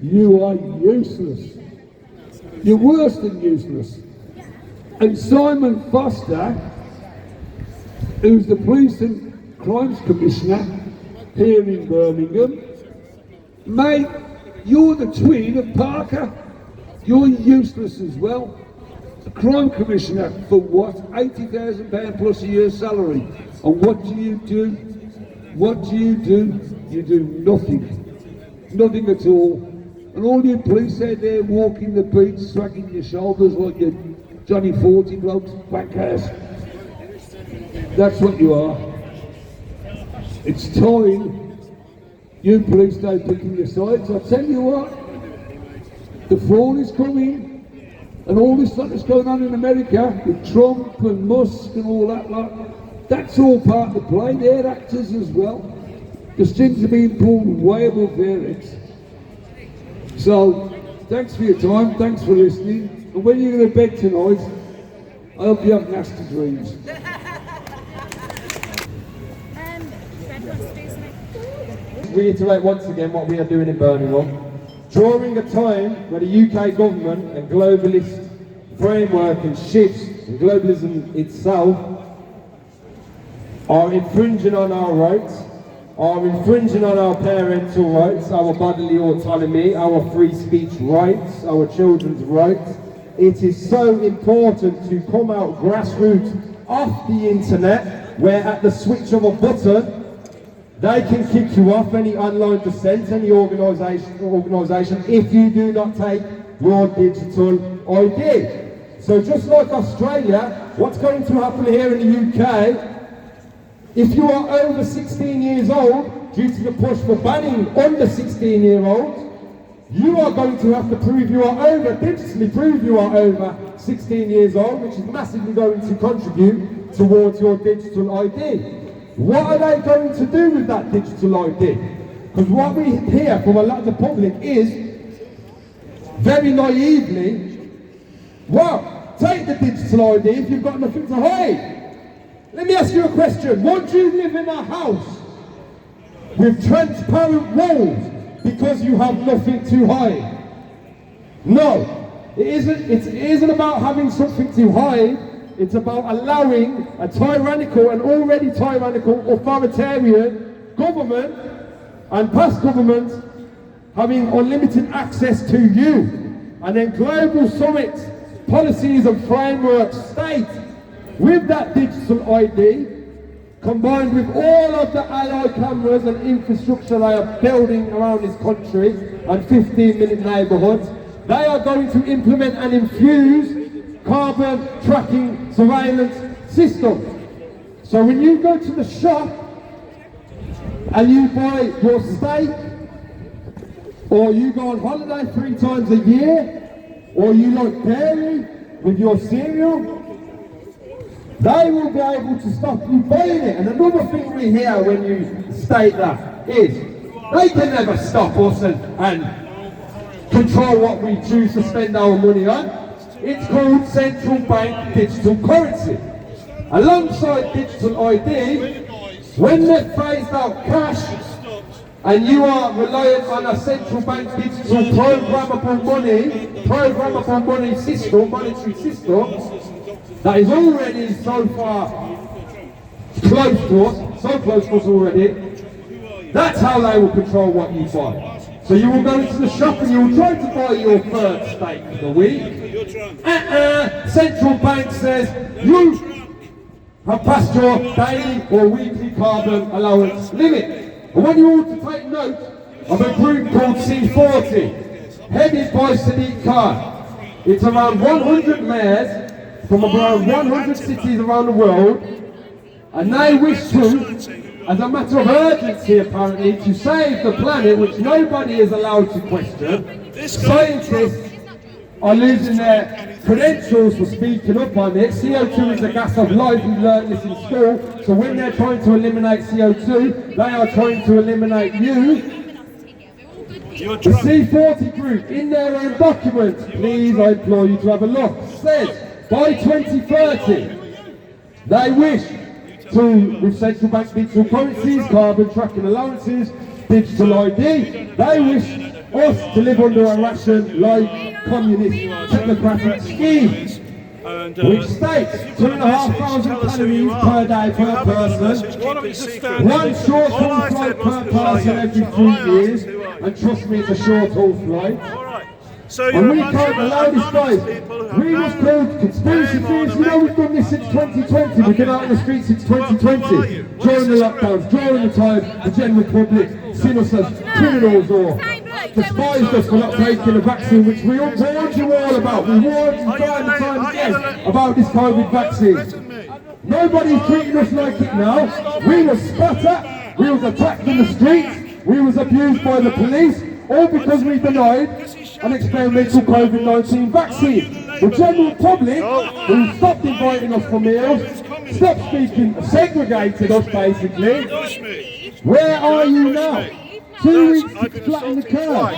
You are useless. You're worse than useless. And Simon Foster, who's the Police and Crimes Commissioner here in Birmingham, mate, you're the twin of Parker. You're useless as well. The Crime Commissioner for what? £80,000 plus a year's salary. And what do you do? What do? You do nothing. Nothing at all. And all you police out there walking the beat, swagging your shoulders like you're Johnny 40 blokes, backhouse. That's what you are. It's time you police start picking your sides. I'll tell you what, the fall is coming, and all this stuff that's going on in America with Trump and Musk and all that lot, that's all part of the play. They're actors as well. The strings are being pulled way above their heads. So, thanks for your time, thanks for listening. and when you go to bed tonight, I hope you have nasty dreams. Reiterate once again what we are doing in Birmingham. During a time where the UK government and globalist framework and shifts and globalism itself are infringing on our rights, are infringing on our parental rights, our bodily autonomy, our free speech rights, our children's rights, it is so important to come out grassroots off the internet, where at the switch of a button they can kick you off any online dissent, any organisation, if you do not take your digital ID. So just like Australia, what's going to happen here in the UK, if you are over 16 years old, due to the push for banning under 16-year-olds, you are going to have to prove you are over, digitally prove you are over 16 years old, which is massively going to contribute towards your digital ID. What are they going to do with that digital ID? Because what we hear from a lot of the public is, very naively, well, take the digital ID if you've got nothing to hide. Let me ask you a question. Would you live in a house with transparent walls because you have nothing to hide? No. It isn't about having something to hide. It's about allowing a tyrannical and already tyrannical authoritarian government and past governments having unlimited access to you. And then global summits, policies and frameworks state with that digital ID, combined with all of the AI cameras and infrastructure they are building around this country and 15-minute neighbourhoods, they are going to implement and infuse carbon tracking surveillance system. So when you go to the shop and you buy your steak, or you go on holiday 3 times a year, or you like dairy with your cereal, they will be able to stop you buying it. And another thing we hear when you state that is, they can never stop us and control what we choose to spend our money on. It's called central bank digital currency. Alongside digital ID, when they've phased out cash and you are reliant on a central bank digital programmable money system, monetary system, that is already so far close to us, so close to us already, that's how they will control what you buy. So you will go into the shop and you will try to buy your third steak of the week. Central bank says you have passed your daily or weekly carbon allowance limit. I want you all to take note of a group called C40, headed by Sadiq Khan. It's around 100 mayors from around 100 cities around the world, and they wish to, as a matter of urgency apparently, to save the planet, which nobody is allowed to question. Scientists are losing their credentials for speaking up on it. CO2 is the gas of life, we learned this in school, so when they're trying to eliminate CO2, they are trying to eliminate you. The C40 group, in their own document, please I implore you to have a look, says by 2030, they wish to, with central bank digital currencies, carbon tracking allowances, digital ID, they wish us to live under a ration like communist technocratic scheme, which states 2,500 calories per day per person, one short-haul flight per person every 3 years, and trust me, it's a short-haul flight. And we can't allow this, guys. We was called conspiracy theorists. You know, we've done this since 2020. We've been out on the streets since 2020. During the lockdowns, during the time the general public seen us as criminals or despised us for not taking the vaccine, which we all warned you all about. We warned you time and time again about this COVID vaccine. Nobody's treating us like it now. We were spat at, we was attacked in the streets, we was abused by the police, all because we denied an experimental COVID-19 vaccine. The general public, who stopped inviting us for meals, stopped speaking, segregated us basically. Where are you now? 2 weeks to flatten the curve.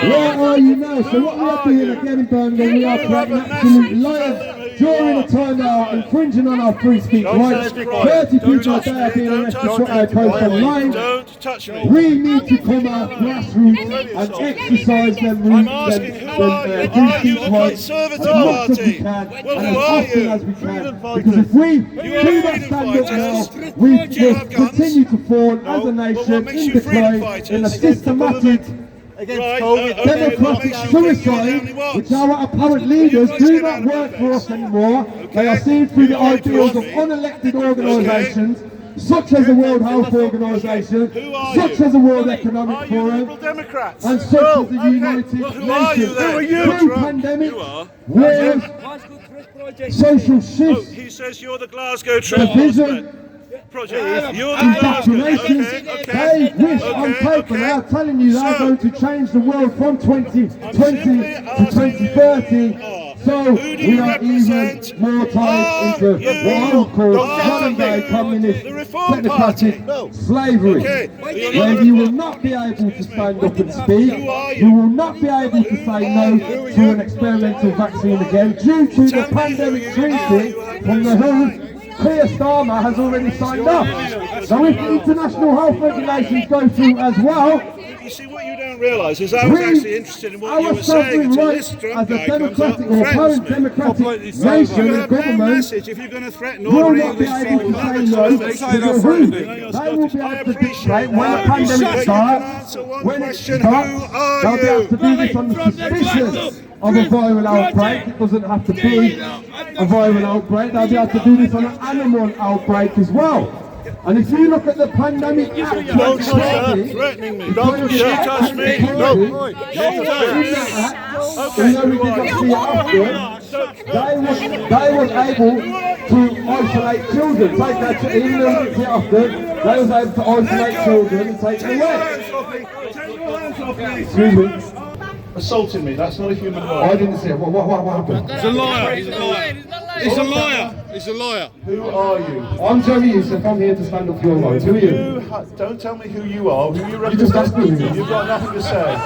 Where are you now? So what we are doing again in Birmingham, we are creating absolute liars during a timeout, infringing on our free speech rights. 30 people a day are being arrested for their posts online. Don't touch me. We need to come out grassroots and exercise them I'm asking, who are you? Are you the Conservative Party? Well, who are you? Because if we do not stand up now, we will continue to fall as a nation in decline in a systematic democratic suicide, which our apparent leaders do not work for us anymore. They are seen through the ideals of unelected organisations, such as the World Health Organisation, such as the World Economic Forum, and such as the United Nations. Through pandemic, wars, social shifts, He says you're the Glasgow Trust division, Project. You're the indoctrination. Okay. They wish on paper, they are telling you they're going to change the world from 2020 to 2030. So we are even more tied into what I would call modern day communist democratic slavery, where you will not be able to stand up and speak, you will not be able to say no to an experimental vaccine again due to the pandemic treaty from the WHO. Keir Starmer has already signed up. So if the international health regulations go through as well, You see, what you don't realise is I was actually interested in what you were saying until this drunk guy comes up and threatens me. democratic You nation and have no government message if you're going to threaten will ordinary not be English able people. to say Not no at all. because who? They will be able to dictate when the pandemic starts, when it starts, they'll be able to do this on the suspicion of a viral outbreak. It doesn't have to be a viral outbreak. They'll be able to do this on an animal outbreak as well. And if you look at the pandemic act, Don't threatening me. Don't touch me. No. They was able to isolate children, take their even though they off them, they was able to isolate children and take them away. Excuse me. Assaulting me, that's not a human I right. didn't see it. What happened? He's a liar. He's a liar. He's a liar. He's a liar. Who are you? I'm Jerry Youssef, I'm here to stand up for your rights. Who are you? Don't tell me who you are, who you represent. just asked me who you are. You've got nothing to say.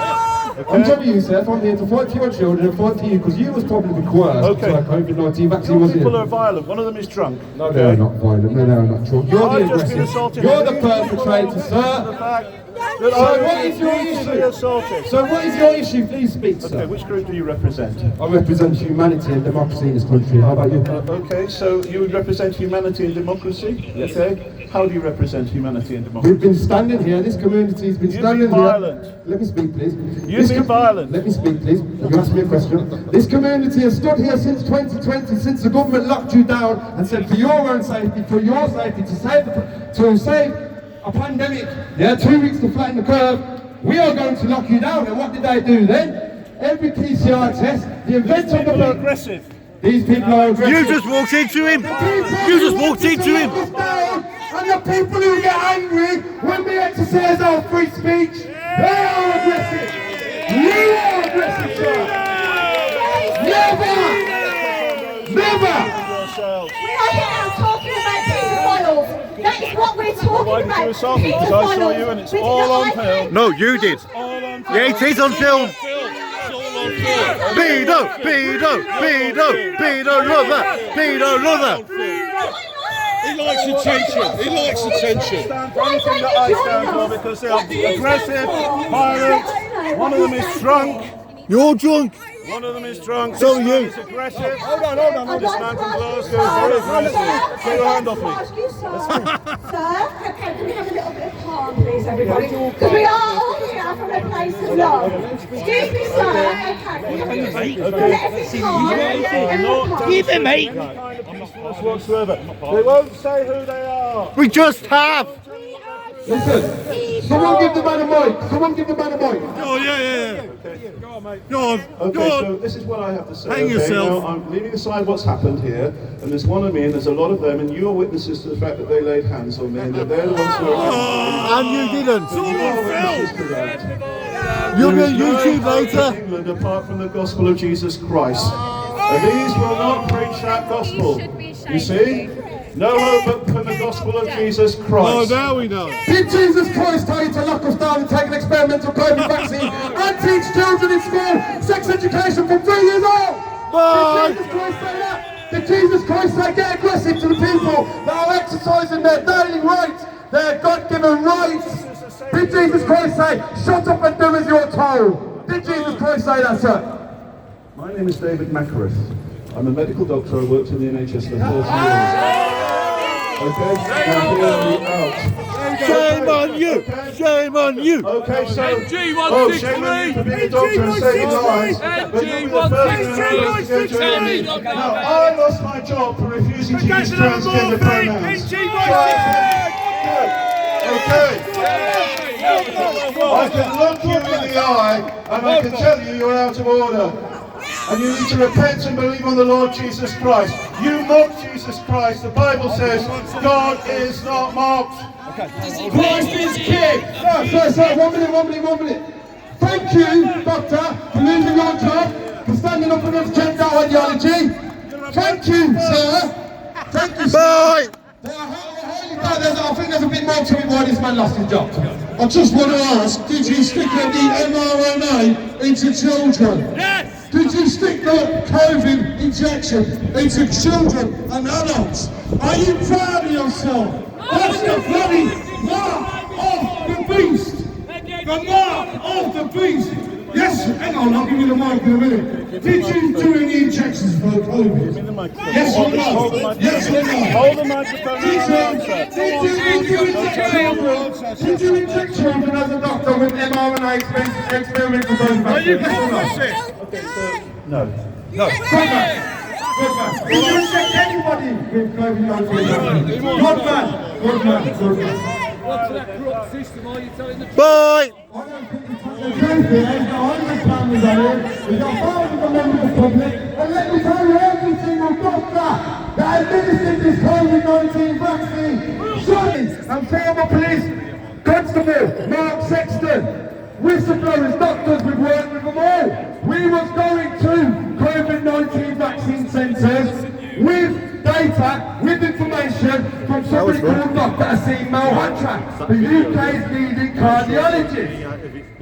I'm Okay? Jerry Youssef, I'm here to fight for your children and fight for you because you was probably coerced Okay. to a COVID-19 vaccine, Some wasn't people are you? violent, one of them is drunk. No, they are not violent, no, they are not drunk. You're I've the just been aggressive. assaulted. You're the perpetrator, sir. The fact that So I what was is your brutally issue? assaulted. So what is your issue? Please speak, Okay, sir. which group do you represent? I represent humanity and democracy in this country. How about you? Okay, so you would represent humanity and democracy? Yes. Okay. How do you represent humanity and We've democracy? been standing here, this community has been You've standing been here. violent. Let me speak, please. You've been violent. Let me speak, please. You asked me a question. This community has stood here since 2020, since the government locked you down and said for your own safety, for your safety, to save a pandemic, 2 weeks to flatten the curve, we are going to lock you down. And what did they do then? Every PCR test, the inventor of the People are aggressive. These people are aggressive. You just walked into him. You just walked into him. And the people who get angry when we exercise our free speech, they are aggressive. You are aggressive, sir. Never! Never! We are here now talking about paedophiles. That is what we're talking Why did about. you assault me? Because I saw you and it's all on film. No, you did. Yeah, it is on film. Pedo, pedo, pedo, pedo lover, pedo lover. He likes attention. He likes attention. Stand for anything that I stand for because they are aggressive, violent. One of them is drunk. You're drunk. One of them is drunk. So This are man you. is aggressive. Hold on. This man from Glasgow is very aggressive. Get your hand off me. Sir, okay, can we have a little bit of calm, please, everybody? Because we are all here from a place of love. Excuse me, sir. Okay, can we have a little bit of calm? Keep it, mate. Whatsoever. They won't say who they are. We just have. Listen, someone give the man a mic. Someone give the man a mic. Oh yeah. Go on, mate. Go on. Okay, so this is what I have to say. Hang yourself. Now, I'm leaving aside what's happened here, and there's one of me, and there's a lot of them, and you are witnesses to the fact that they laid hands on me, and that they're the ones who are. And you didn't. You are witnesses to that. You'll be There on is no YouTube hope in later. England apart from the gospel of Jesus Christ. And these will not preach that gospel. You see? No hope but from the gospel of Jesus Oh, Christ. now we know. Did Jesus Christ tell you to lock us down and take an experimental COVID vaccine and teach children in school sex education from 3 years old? Did Jesus Christ say that? Did Jesus Christ say get aggressive to the people that are exercising their daily rights, their God-given rights? Did Jesus Christ say, shut up and do as you're told? Did Jesus Christ say that, sir? My name is David Mackereth. I'm a medical doctor. I worked in the NHS for 30 years. Okay, now hear me out. Shame on you! Shame on you! Okay, so, NG163. shame on you for being a doctor and saving lives. But you're the first to Now, I lost my job for refusing to use transgender pronouns. Okay. I can look you in the eye and I can tell you you're out of order. And you need to repent and believe on the Lord Jesus Christ. You mock Jesus Christ. The Bible says God is not mocked. Christ is king. Sir, 1 minute. Thank you, doctor, for losing your job, for standing up against gender ideology. Thank you, sir. Thank you, sir. Bye! I think there's a bit more to it why this man lost his job. I just want to ask, did you stick the mRNA into children? Yes! Did you stick the COVID injection into children and adults? Are you proud of yourself? That's the bloody mark of the beast! The mark of the beast! Yes, hang on, I'll give you the mic in a minute. Did you do any injections for COVID? Yes or no? Yes or no? Hold the microphone. Did you inject children as a doctor with mRNA experimental vaccine? Are you complicit? Okay, so, no. Good man. Did you inject anybody with COVID-19? Good man. What's that corrupt system? Are you telling the truth? Bye! The truth is, we've got 100 families on here, we've got thousands of members of the public, and let me tell you, every single doctor that administered this COVID-19 vaccine, and former police constable Mark Sexton, whistleblowers, doctors, we've worked with them all. We was going to COVID-19 vaccine centres with data, with information from somebody called Dr. Asim Malhotra, the UK's leading cardiologist.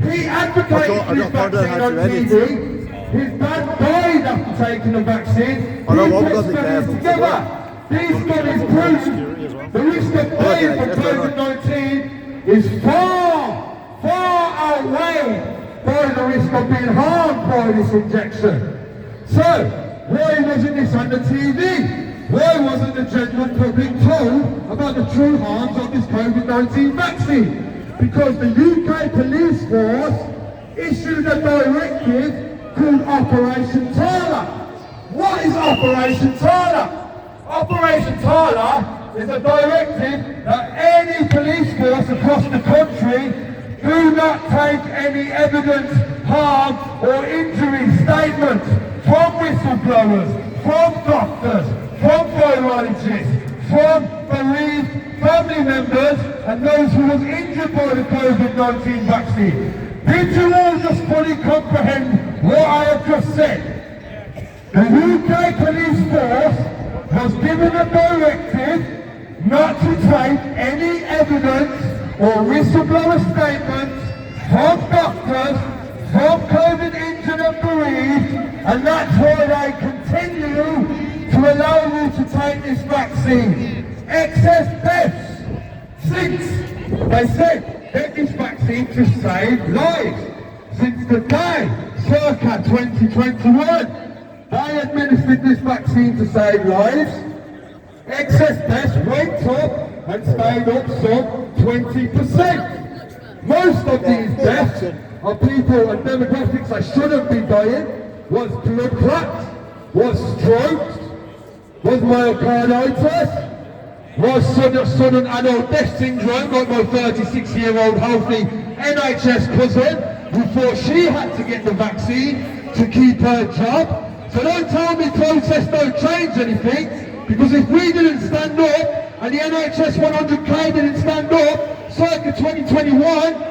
He advocated for this vaccine on TV. His dad died after taking the vaccine. He put studies together. These studies prove the risk of dying from COVID-19 is far outweighed by the risk of being harmed by this injection. So, why wasn't this on the TV? Why wasn't the general public told about the true harms of this COVID-19 vaccine? Because the UK police force issued a directive called Operation Tyler. What is Operation Tyler? Operation Tyler is a directive that any police force across the country do not take any evidence, harm or injury statements from whistleblowers, from doctors, from virologists, from bereaved family members and those who were injured by the COVID-19 vaccine. Did you all just fully comprehend what I have just said? The UK police force was given a directive not to take any evidence or whistleblower statements from doctors, from COVID injured and bereaved, and that's why they continue to allow you to take this vaccine. Excess deaths since they said get this vaccine to save lives. Since the day, circa 2021, they administered this vaccine to save lives. Excess deaths went up and stayed up some 20%. Most of these deaths are people and demographics that shouldn't be dying. Was blood clots, was strokes, was myocarditis, was sudden adult death syndrome like my 36-year-old healthy NHS cousin who thought she had to get the vaccine to keep her job. So don't tell me protests don't change anything, because if we didn't stand up and the NHS 100k didn't stand up circa 2021,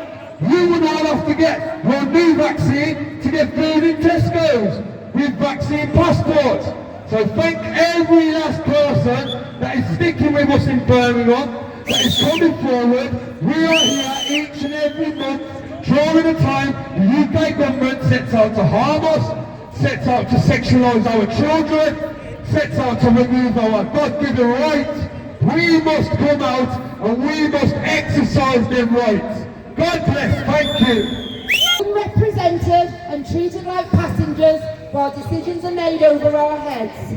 you would all have to get your new vaccine to get food in Tesco's with vaccine passports. So thank every last person that is sticking with us in Birmingham, that is coming forward. We are here each and every month during the time the UK government sets out to harm us, sets out to sexualise our children, sets out to remove our God-given rights. We must come out and we must exercise them rights. God bless, thank you. Unrepresented and treated like passengers while decisions are made over our heads.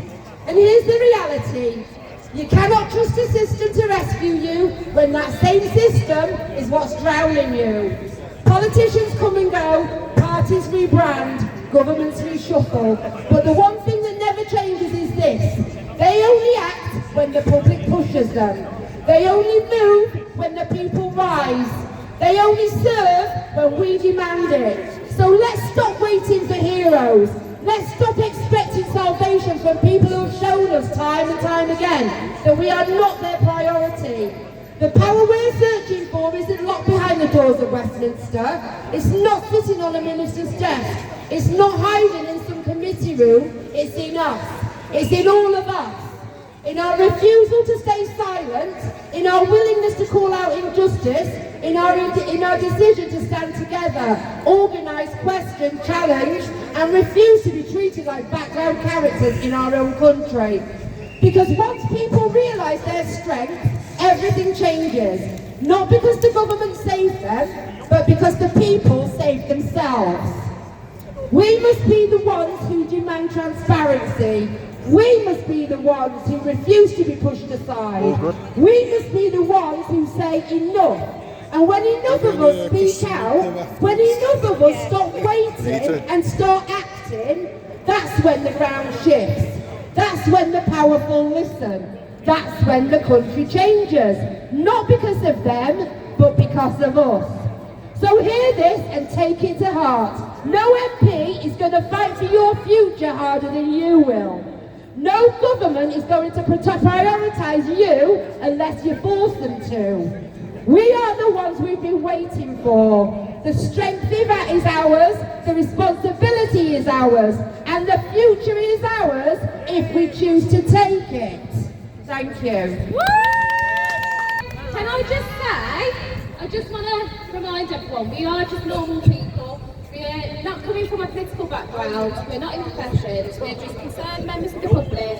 And here's the reality. You cannot trust a system to rescue you when that same system is what's drowning you. Politicians come and go, parties rebrand, governments reshuffle, but the one thing that never changes is this. They only act when the public pushes them. They only move when the people rise. They only serve when we demand it. So let's stop waiting for heroes. Let's stop expecting salvation from people who have shown us time and time again that we are not their priority. The power we're searching for isn't locked behind the doors of Westminster. It's not sitting on a minister's desk. It's not hiding in some committee room. It's in us. It's in all of us. In our refusal to stay silent, in our willingness to call out injustice, in our decision to stand together, organise, question, challenge, and refuse to be treated like background characters in our own country. Because once people realise their strength, everything changes. Not because the government saved them, but because the people saved themselves. We must be the ones who demand transparency. We must be the ones who refuse to be pushed aside. We must be the ones who say enough. And when enough of us speak out, when enough of us stop waiting and start acting, that's when the ground shifts. That's when the powerful listen. That's when the country changes. Not because of them, but because of us. So hear this and take it to heart. No MP is going to fight for your future harder than you will. No government is going to prioritise you unless you force them to. We are the ones we've been waiting for. The strength is ours, the responsibility is ours, and the future is ours if we choose to take it. Thank you. Can I just say, I just want to remind everyone, we are just normal people. We're not coming from a political background, we're not in professions, we're just concerned members of the public.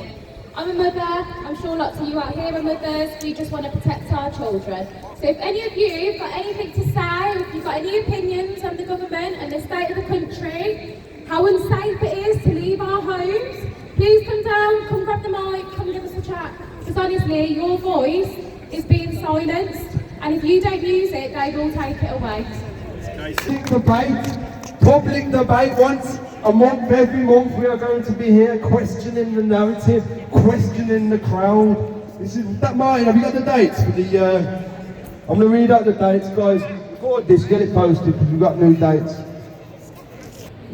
I'm a mother, I'm sure lots of you out here are mothers, we just want to protect our children. So if any of you have got anything to say, if you've got any opinions on the government and the state of the country, how unsafe it is to leave our homes, please come down, come grab the mic, come give us a chat. Because honestly, your voice is being silenced, and if you don't use it, they will take it away. Public debate once a month, every month we are going to be here questioning the narrative, questioning the crowd. This is that. Martin, have you got the dates for the I'm going to read out the dates, guys. Record this, get it posted because we've got new dates.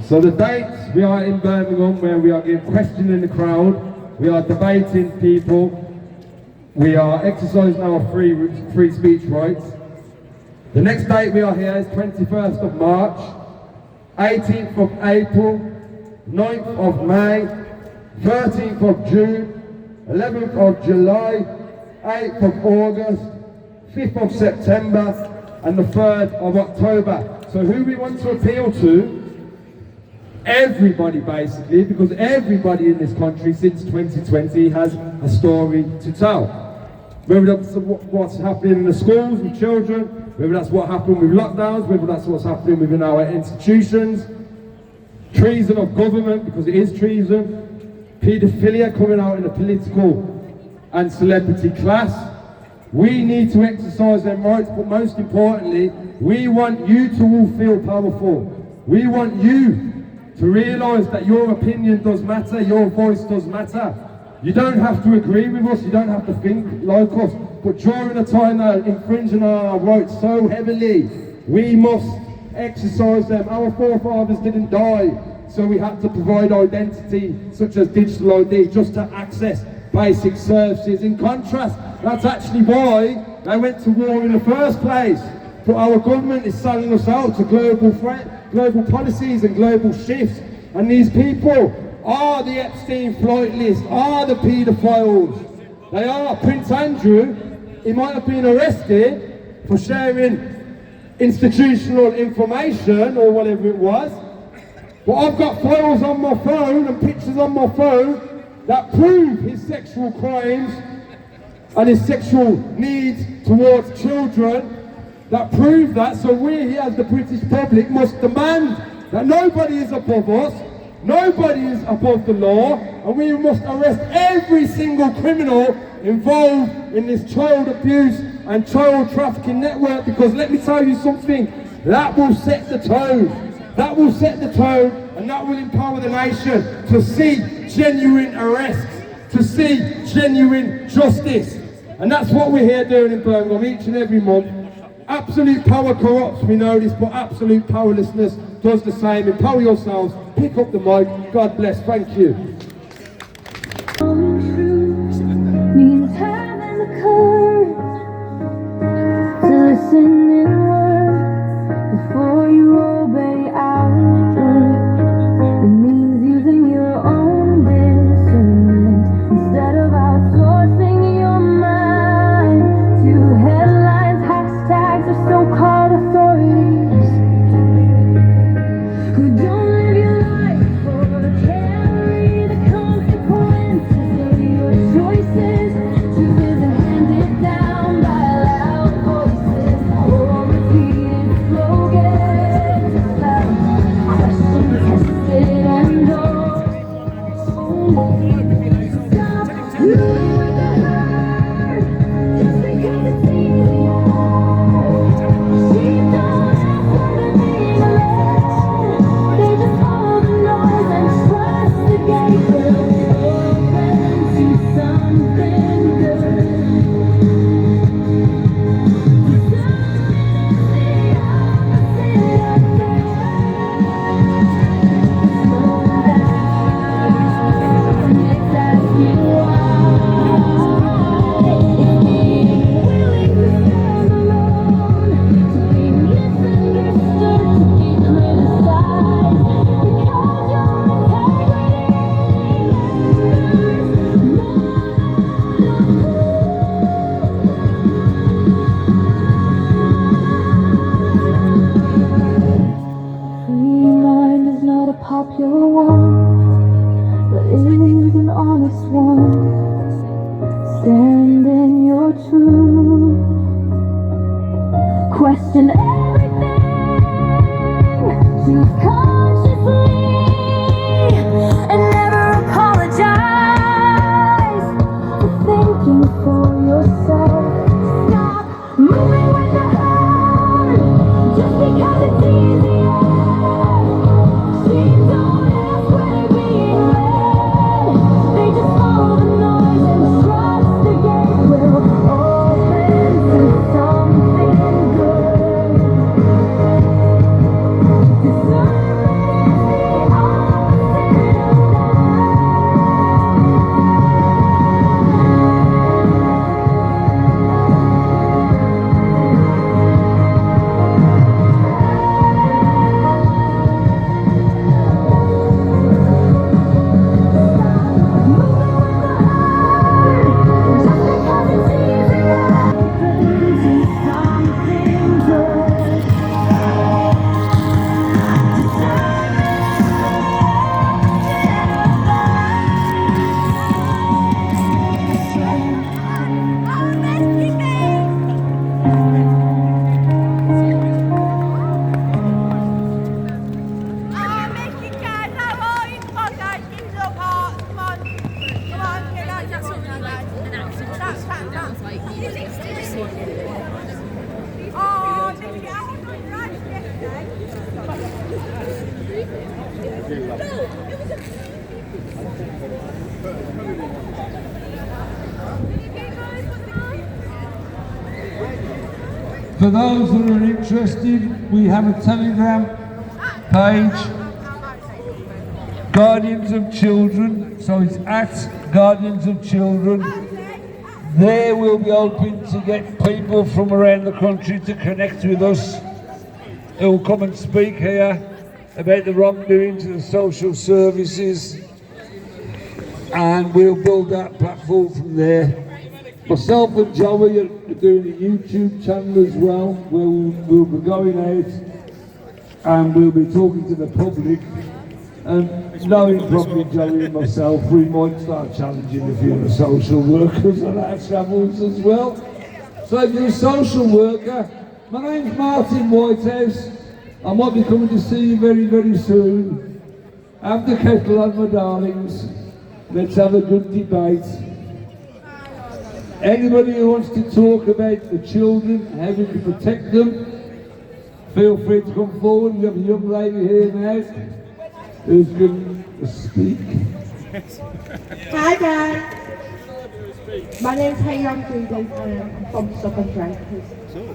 So the dates, we are in Birmingham where we are questioning the crowd, we are debating people, we are exercising our free speech rights. The next date we are here is 21st of March, 18th of April, 9th of May, 13th of June, 11th of July, 8th of August, 5th of September and the 3rd of October. So who we want to appeal to? Everybody basically, because everybody in this country since 2020 has a story to tell. Whether that's what's happening in the schools with children, whether that's what happened with lockdowns, whether that's what's happening within our institutions, treason of government, because it is treason, paedophilia coming out in the political and celebrity class. We need to exercise their rights, but most importantly, we want you to all feel powerful. We want you to realise that your opinion does matter, your voice does matter. You don't have to agree with us, you don't have to think like us, but during a time that are infringing on our rights so heavily, we must exercise them. Our forefathers didn't die, so we had to provide identity, such as digital ID, just to access basic services. In contrast, that's actually why they went to war in the first place. But our government is selling us out to global policies and global shifts. And these people are the Epstein flight list, are the paedophiles, They are. Prince Andrew, he might have been arrested for sharing institutional information or whatever it was. But I've got files on my phone and pictures on my phone that prove his sexual crimes and his sexual needs towards children, that prove that. So we here as the British public must demand that nobody is above us, nobody is above the law, and we must arrest every single criminal involved in this child abuse and child trafficking network, because let me tell you something, that will set the tone. That will set the tone, and that will empower the nation to see genuine arrests, to see genuine justice. And that's what we're here doing in Birmingham each and every month. Absolute power corrupts, we know this, but absolute powerlessness does the same. Empower yourselves, pick up the mic. God bless, thank you. Means having the courage to listen inward before you obey outward. It means using your own discernment instead of outsourcing your mind to headlines, hashtags, or so-called authorities who don't live your life or carry the consequences of your choices. Truth isn't handed down by loud voices or repeated slogans. Question tested and known. Stop moving with the herd just because it's easier. Sheep don't ask when they're being led. They just follow the noise and trust the gate will open to something good. Free mind is not a popular one, but it is an honest one. Stand in your truth. Question everything. Choose consciously and never apologize for thinking for yourself. Stop moving with the herd just because it's easier. Sheep don't ask where they're being led. They just follow the noise and trust the gate will open to something good. For those that are interested, we have a Telegram page, Guardians of Children, so it's at Guardians of Children. There we'll be hoping to get people from around the country to connect with us, who will come and speak here about the wrongdoings of the social services, and we'll build that platform from there. Myself and Joey are doing a YouTube channel as well, where we'll be going out and we'll be talking to the public. And knowing probably Joey and myself, we might start challenging a few of the social workers on our travels as well. So if you're a social worker, my name's Martin Whitehouse. I might be coming to see you very, very soon. Have the kettle on, my darlings. Let's have a good debate. Anybody who wants to talk about the children, how we can protect them, feel free to come forward. We have a young lady here now who's going to speak. Hi guys. My name's Hayam Freedom. I'm from Southern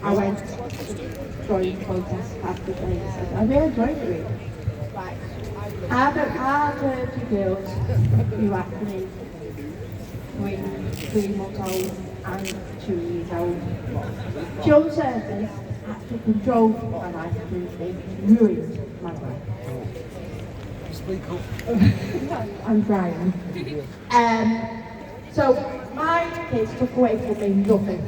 I went join protests after days. I really enjoyed it. Right. I've heard two girls who actually 3 months old and 2 years old. Joe Service actually controlled my life completely, ruined my life. Speak up. I'm trying. So my kids took away from me nothing.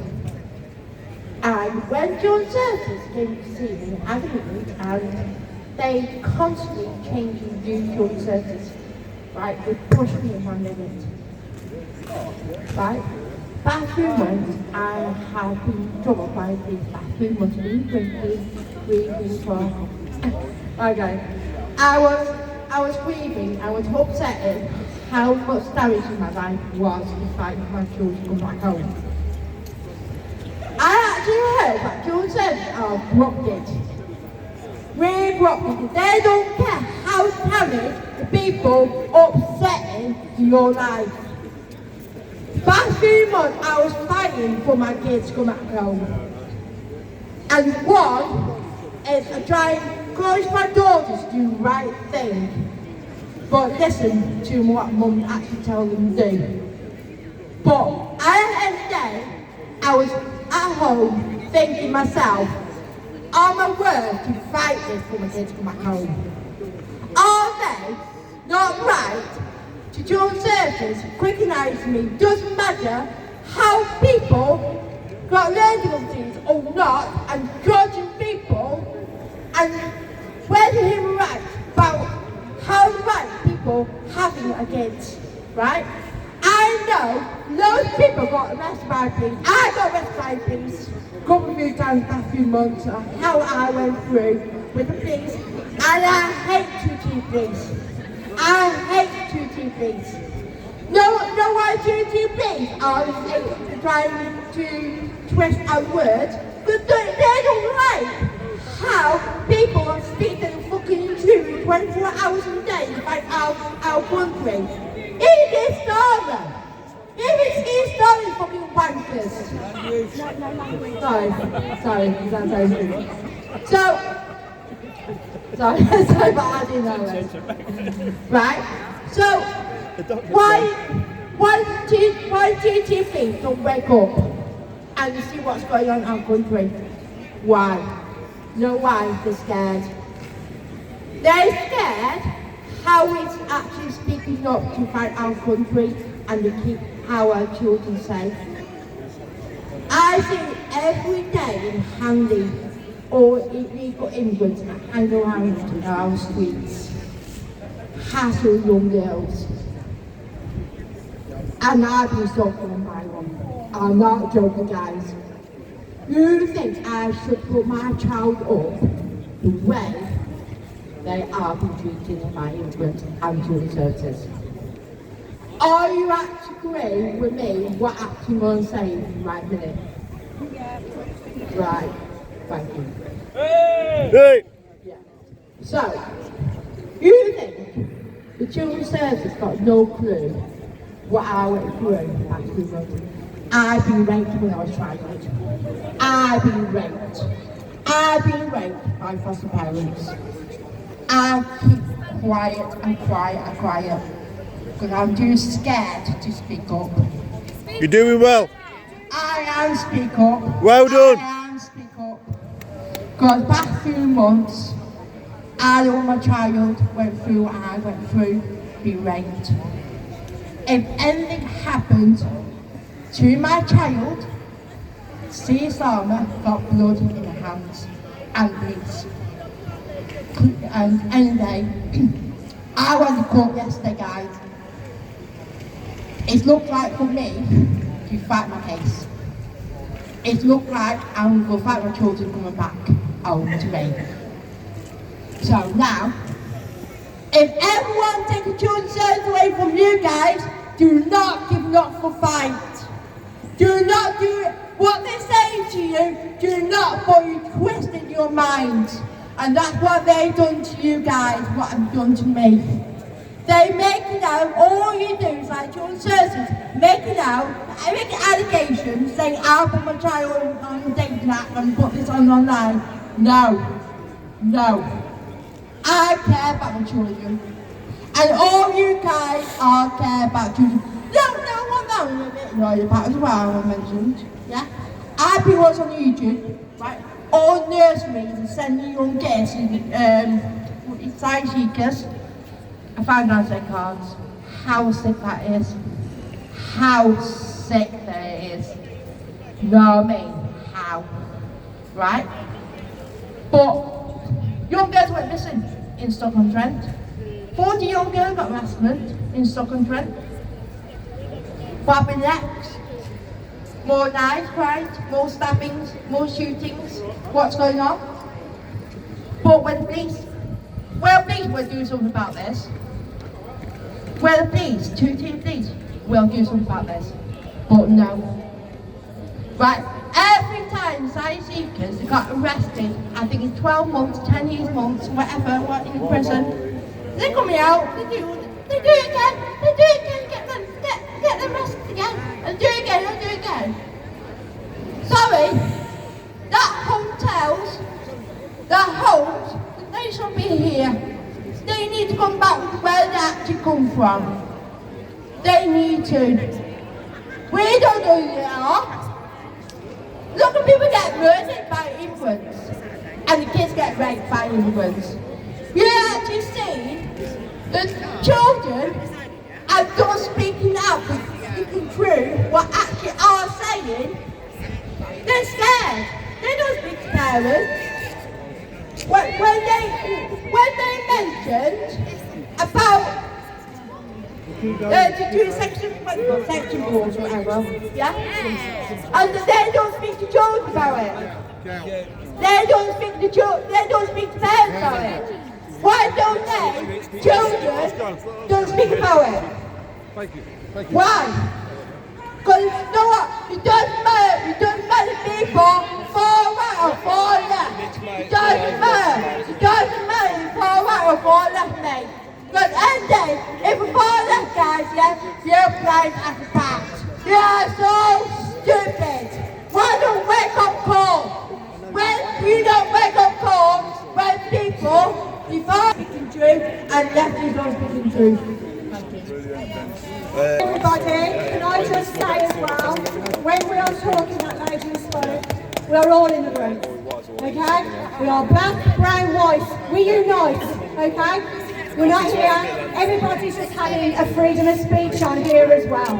And when Joe Service came to see me, adamantly, and they constantly changing new Joe Service, right? They pushed me in my limit. Right? Bathroom went, I have been troubled by this bathroom, must have been drinking, breathing for. Okay. I was grieving, I was upsetting how much damage in my life was despite my children come back home. I actually heard that Joe said are corrupted. We're corrupted. They don't care how damaged the people upsetting your life. Past few months, I was fighting for my kids to come back home. And one is trying to encourage my daughters to do the right thing. But listen to what mum actually tells them to do. But at the end of the day, I was at home thinking myself, am I worth to fight this for my kids to come back home? Are they not right to join services, criticise me? Doesn't matter how people got learning difficulties or not, and judging people, and whether he was right about how right people having against, right? I know loads of people got arrested by police. I got arrested by police a couple of times the past few months, how I went through with the police, and I hate 2T police. I hate 2T police. No why 2T police are trying to twist our words, but they don't like how people are speaking and fucking true 24 hours a day about our country. It is stolen. If it's stolen, fucking wankers. Sorry, that's okay. Sorry, but I didn't know it. Right? So, why TTP don't wake up and see what's going on in our country? Why? You know why? They're scared. They're scared how it's actually speaking up to fight our country and to keep our children safe. I see every day in Handy or illegal immigrants hang around our streets, hassle young girls. And I've been suffering by one. I'm not joking, guys. You think I should put my child up the way they are being treated by immigrants and children's services? Are you actually agreeing with me what actually I'm saying right minute? Right, thank you. Hey! Yeah. So, you think the children's services got no clue what I went through last 2 months? I've been raped when I was child. I've been raped. I've been raped by foster parents. I keep quiet and quiet because I'm too scared to speak up. You're doing well. I am speak up. Well done. I am speak up. Because past few months, I know my child went through what I went through, being raped. If anything happens, to my child, see Sama got blood in her hands and bleeds. And anyway, I went to court yesterday, guys. It looked like for me to fight my case. It looked like I'm going to fight my children coming back home to me. So now, if everyone takes the children's service away from you guys, do not give up the fight. Do not do what they say to you. Do not put you twist in your mind. And that's what they've done to you guys, what they've done to me. They make it out, all you do is like children's services, make it out, make allegations saying I'll put my child on the dating app and put this online. No. No. I care about my children. And all you guys are care about children. No, about as well, I mentioned. Yeah? I've been watching on YouTube, right? All nurseries are sending young girls science seekers. I found out their cards. How sick that is. How sick that is. You know what I mean? How? Right? But young girls went missing in Stoke-on-Trent. 40 young girls got arrested in Stoke-on-Trent. What happened next? More knife crimes, more stabbings, more shootings. What's going on? But when the police will do something about this. Well, the police, two-team police, will do something about this. But no. Right, every time science seekers got arrested, I think it's 12 months, 10 years months, whatever, in prison, they're coming out, they do it again, get them arrested again, and do it again, and do it again. Sorry, that hotels, that homes, they should be here. They need to come back to where they actually come from. They need to. We don't know who they are. Look at people get murdered by immigrants, and the kids get raped by immigrants. You actually see the children are not speaking up, speaking through what actually are saying. They're scared. They don't speak to parents. When they mentioned about to do section 4 or whatever, yeah? And they don't speak to children about it. They don't speak to parents about it. Why don't children don't speak about it? Why? Because you know what? It doesn't matter people for right or for left. It doesn't matter if for right or for left, mate. Because end day, if a for left guys, yeah, you're blind at the back. You're so stupid. Why don't wake up call? When you don't wake up call, when people divide speaking truth and lefties don't speaking truth. Everybody, can I just say as well, when we are talking that lady who spoke, we are all in the room, okay? We are black, brown, white, we unite, okay? We're not here, everybody's just having a freedom of speech on here as well.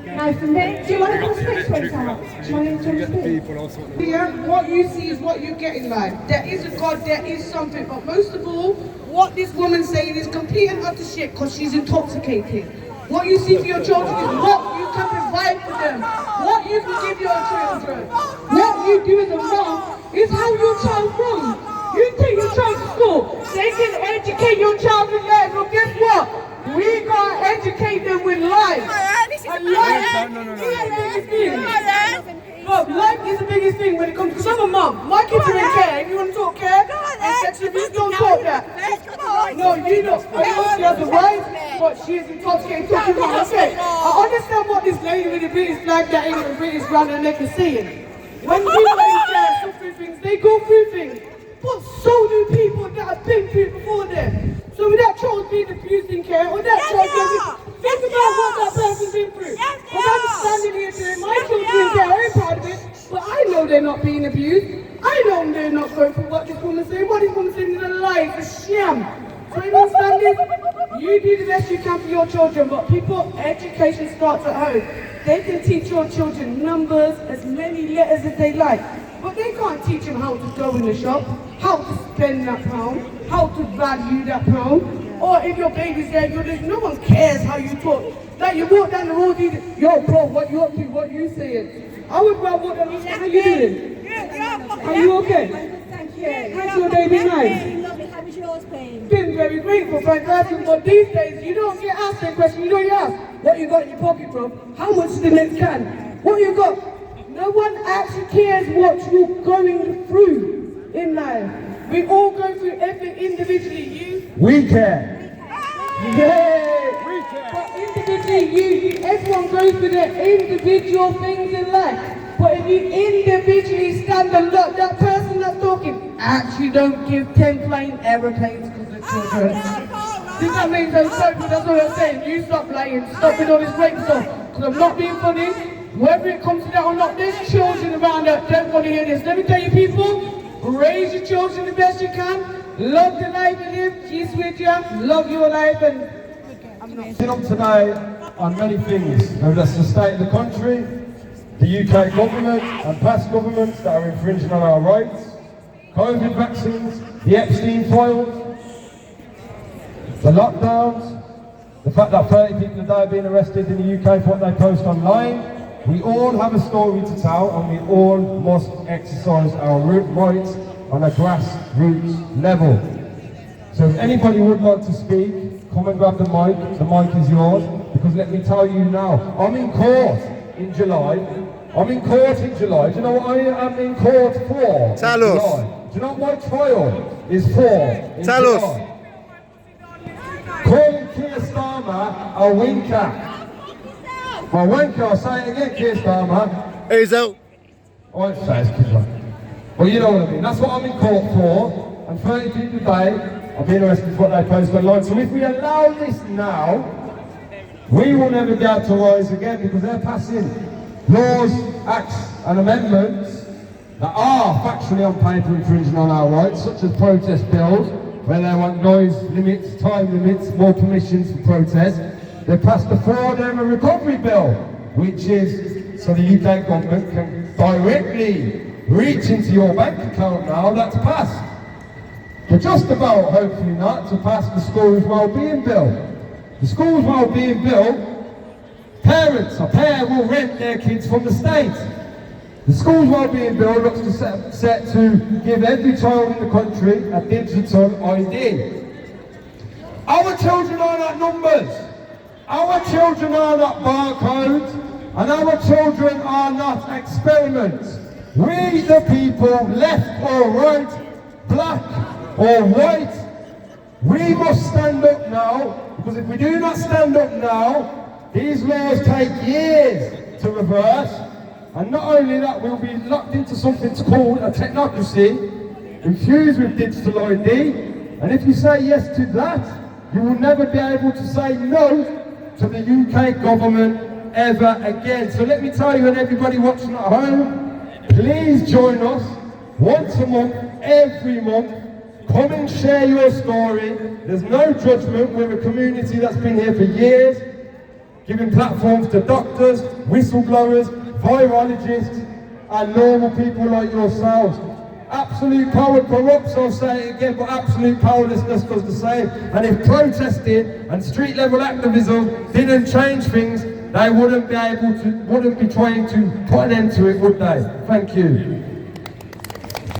Now for me, do you want to come speak to me, Tom? Do you want to speak? Here, what you see is what you get in life. There is a God, there is something, but most of all, what this woman's saying is complete and utter shit because she's intoxicated. What you see for your children is what you can provide for them, what you can give your children. What you do as a mom is how your child grows. You take your child to school, they can educate your child with life, but guess what? We gotta educate them with life. And life is the biggest thing. Look, life is the biggest thing when it comes to I'm a mom. My kids are in care. If you want to talk care and sexual abuse, don't talk that. No, you don't. I know she has the right, but she's intoxicated. I understand what this lady with the British flag that ain't the British round her neck is saying. When people in care suffer things, they go through things. But so do people that have been through it before them. So with that child being abused in care, or that child think about what that person's been through. Because I'm standing here doing my children in care, I'm proud of it, but I know they're not being abused. I know they're not going through what this woman's saying. What this woman's saying is a lie, it's a sham. So you understand this? You do the best you can for your children, but people, education starts at home. They can teach your children numbers, as many letters as they like, but they can't teach them how to go in the shop, how to spend that pound, how to value that pound. Or if your baby's there, no one cares how you talk. Like you walk down the road, yo bro, what you up to, what you saying? I would rather walk down the road, how you doing? Are you okay? Thank you. How's your day been nice? Lovely. How was yours been? Been very grateful, fantastic, but these days you don't get asked that question, you know you ask, what you got in your pocket, bro? How much is the next can? What you got? No one actually cares what you're going through in life. We all go through everything individually. We care. Yeah. We care. But individually, everyone goes through their individual things in life. But if you individually stand and look, that person that's talking actually don't give 10 flying aeroplanes because they're children. Does that mean those people? That's what I'm saying. You stop lying, stop with all this great stuff. Because I'm not being funny. Whether it comes to that or not, there's children around that don't want to hear this. Let me tell you people, raise your children the best you can. Love the life you live. She's with you. Love your life. And I'm not Sitting up today on many things, whether that's the state of the country, the UK government and past governments that are infringing on our rights, COVID vaccines, the Epstein files, the lockdowns, the fact that 30 people a day are being arrested in the UK for what they post online. We all have a story to tell and we all must exercise our rights on a grassroots level. So if anybody would like to speak, come and grab the mic is yours, because let me tell you now, I'm in court in July. Do you know what I am in court for? Tell us. Do you know what my trial is for? Tell us. Calling Keir Starmer a winker. Well, wanker, I'll say it again, Keir Starmer. He's out. I won't say it's Keir. Well, you know what I mean. That's what I'm in court for. And 30 people a day are being arrested for what they post online. So if we allow this now, we will never be able to rise again, because they're passing laws, acts and amendments that are factually on paper infringing on our rights, such as protest bills, where they want noise limits, time limits, more permissions for protest. They passed the fraud and recovery bill, which is so the UK government can directly reach into your bank account now. That's passed. But just about, hopefully not, to pass the schools wellbeing bill. The schools wellbeing bill, parents, a pair will rent their kids from the state. The schools wellbeing bill looks to set to give every child in the country a digital ID. Our children are not numbers. Our children are not barcodes, and our children are not experiments. We the people, left or right, black or white, we must stand up now, because if we do not stand up now, these laws take years to reverse, and not only that, we'll be locked into something called a technocracy, infused with digital ID, and if you say yes to that, you will never be able to say no to the UK government ever again. So let me tell you, and everybody watching at home, please join us once a month, every month. Come and share your story. There's no judgment. We're a community that's been here for years, giving platforms to doctors, whistleblowers, virologists, and normal people like yourselves. Absolute power corrupts, I'll say it again, but absolute powerlessness does the same. And if protesting and street level activism didn't change things, they wouldn't be trying to put an end to it, would they? Thank you.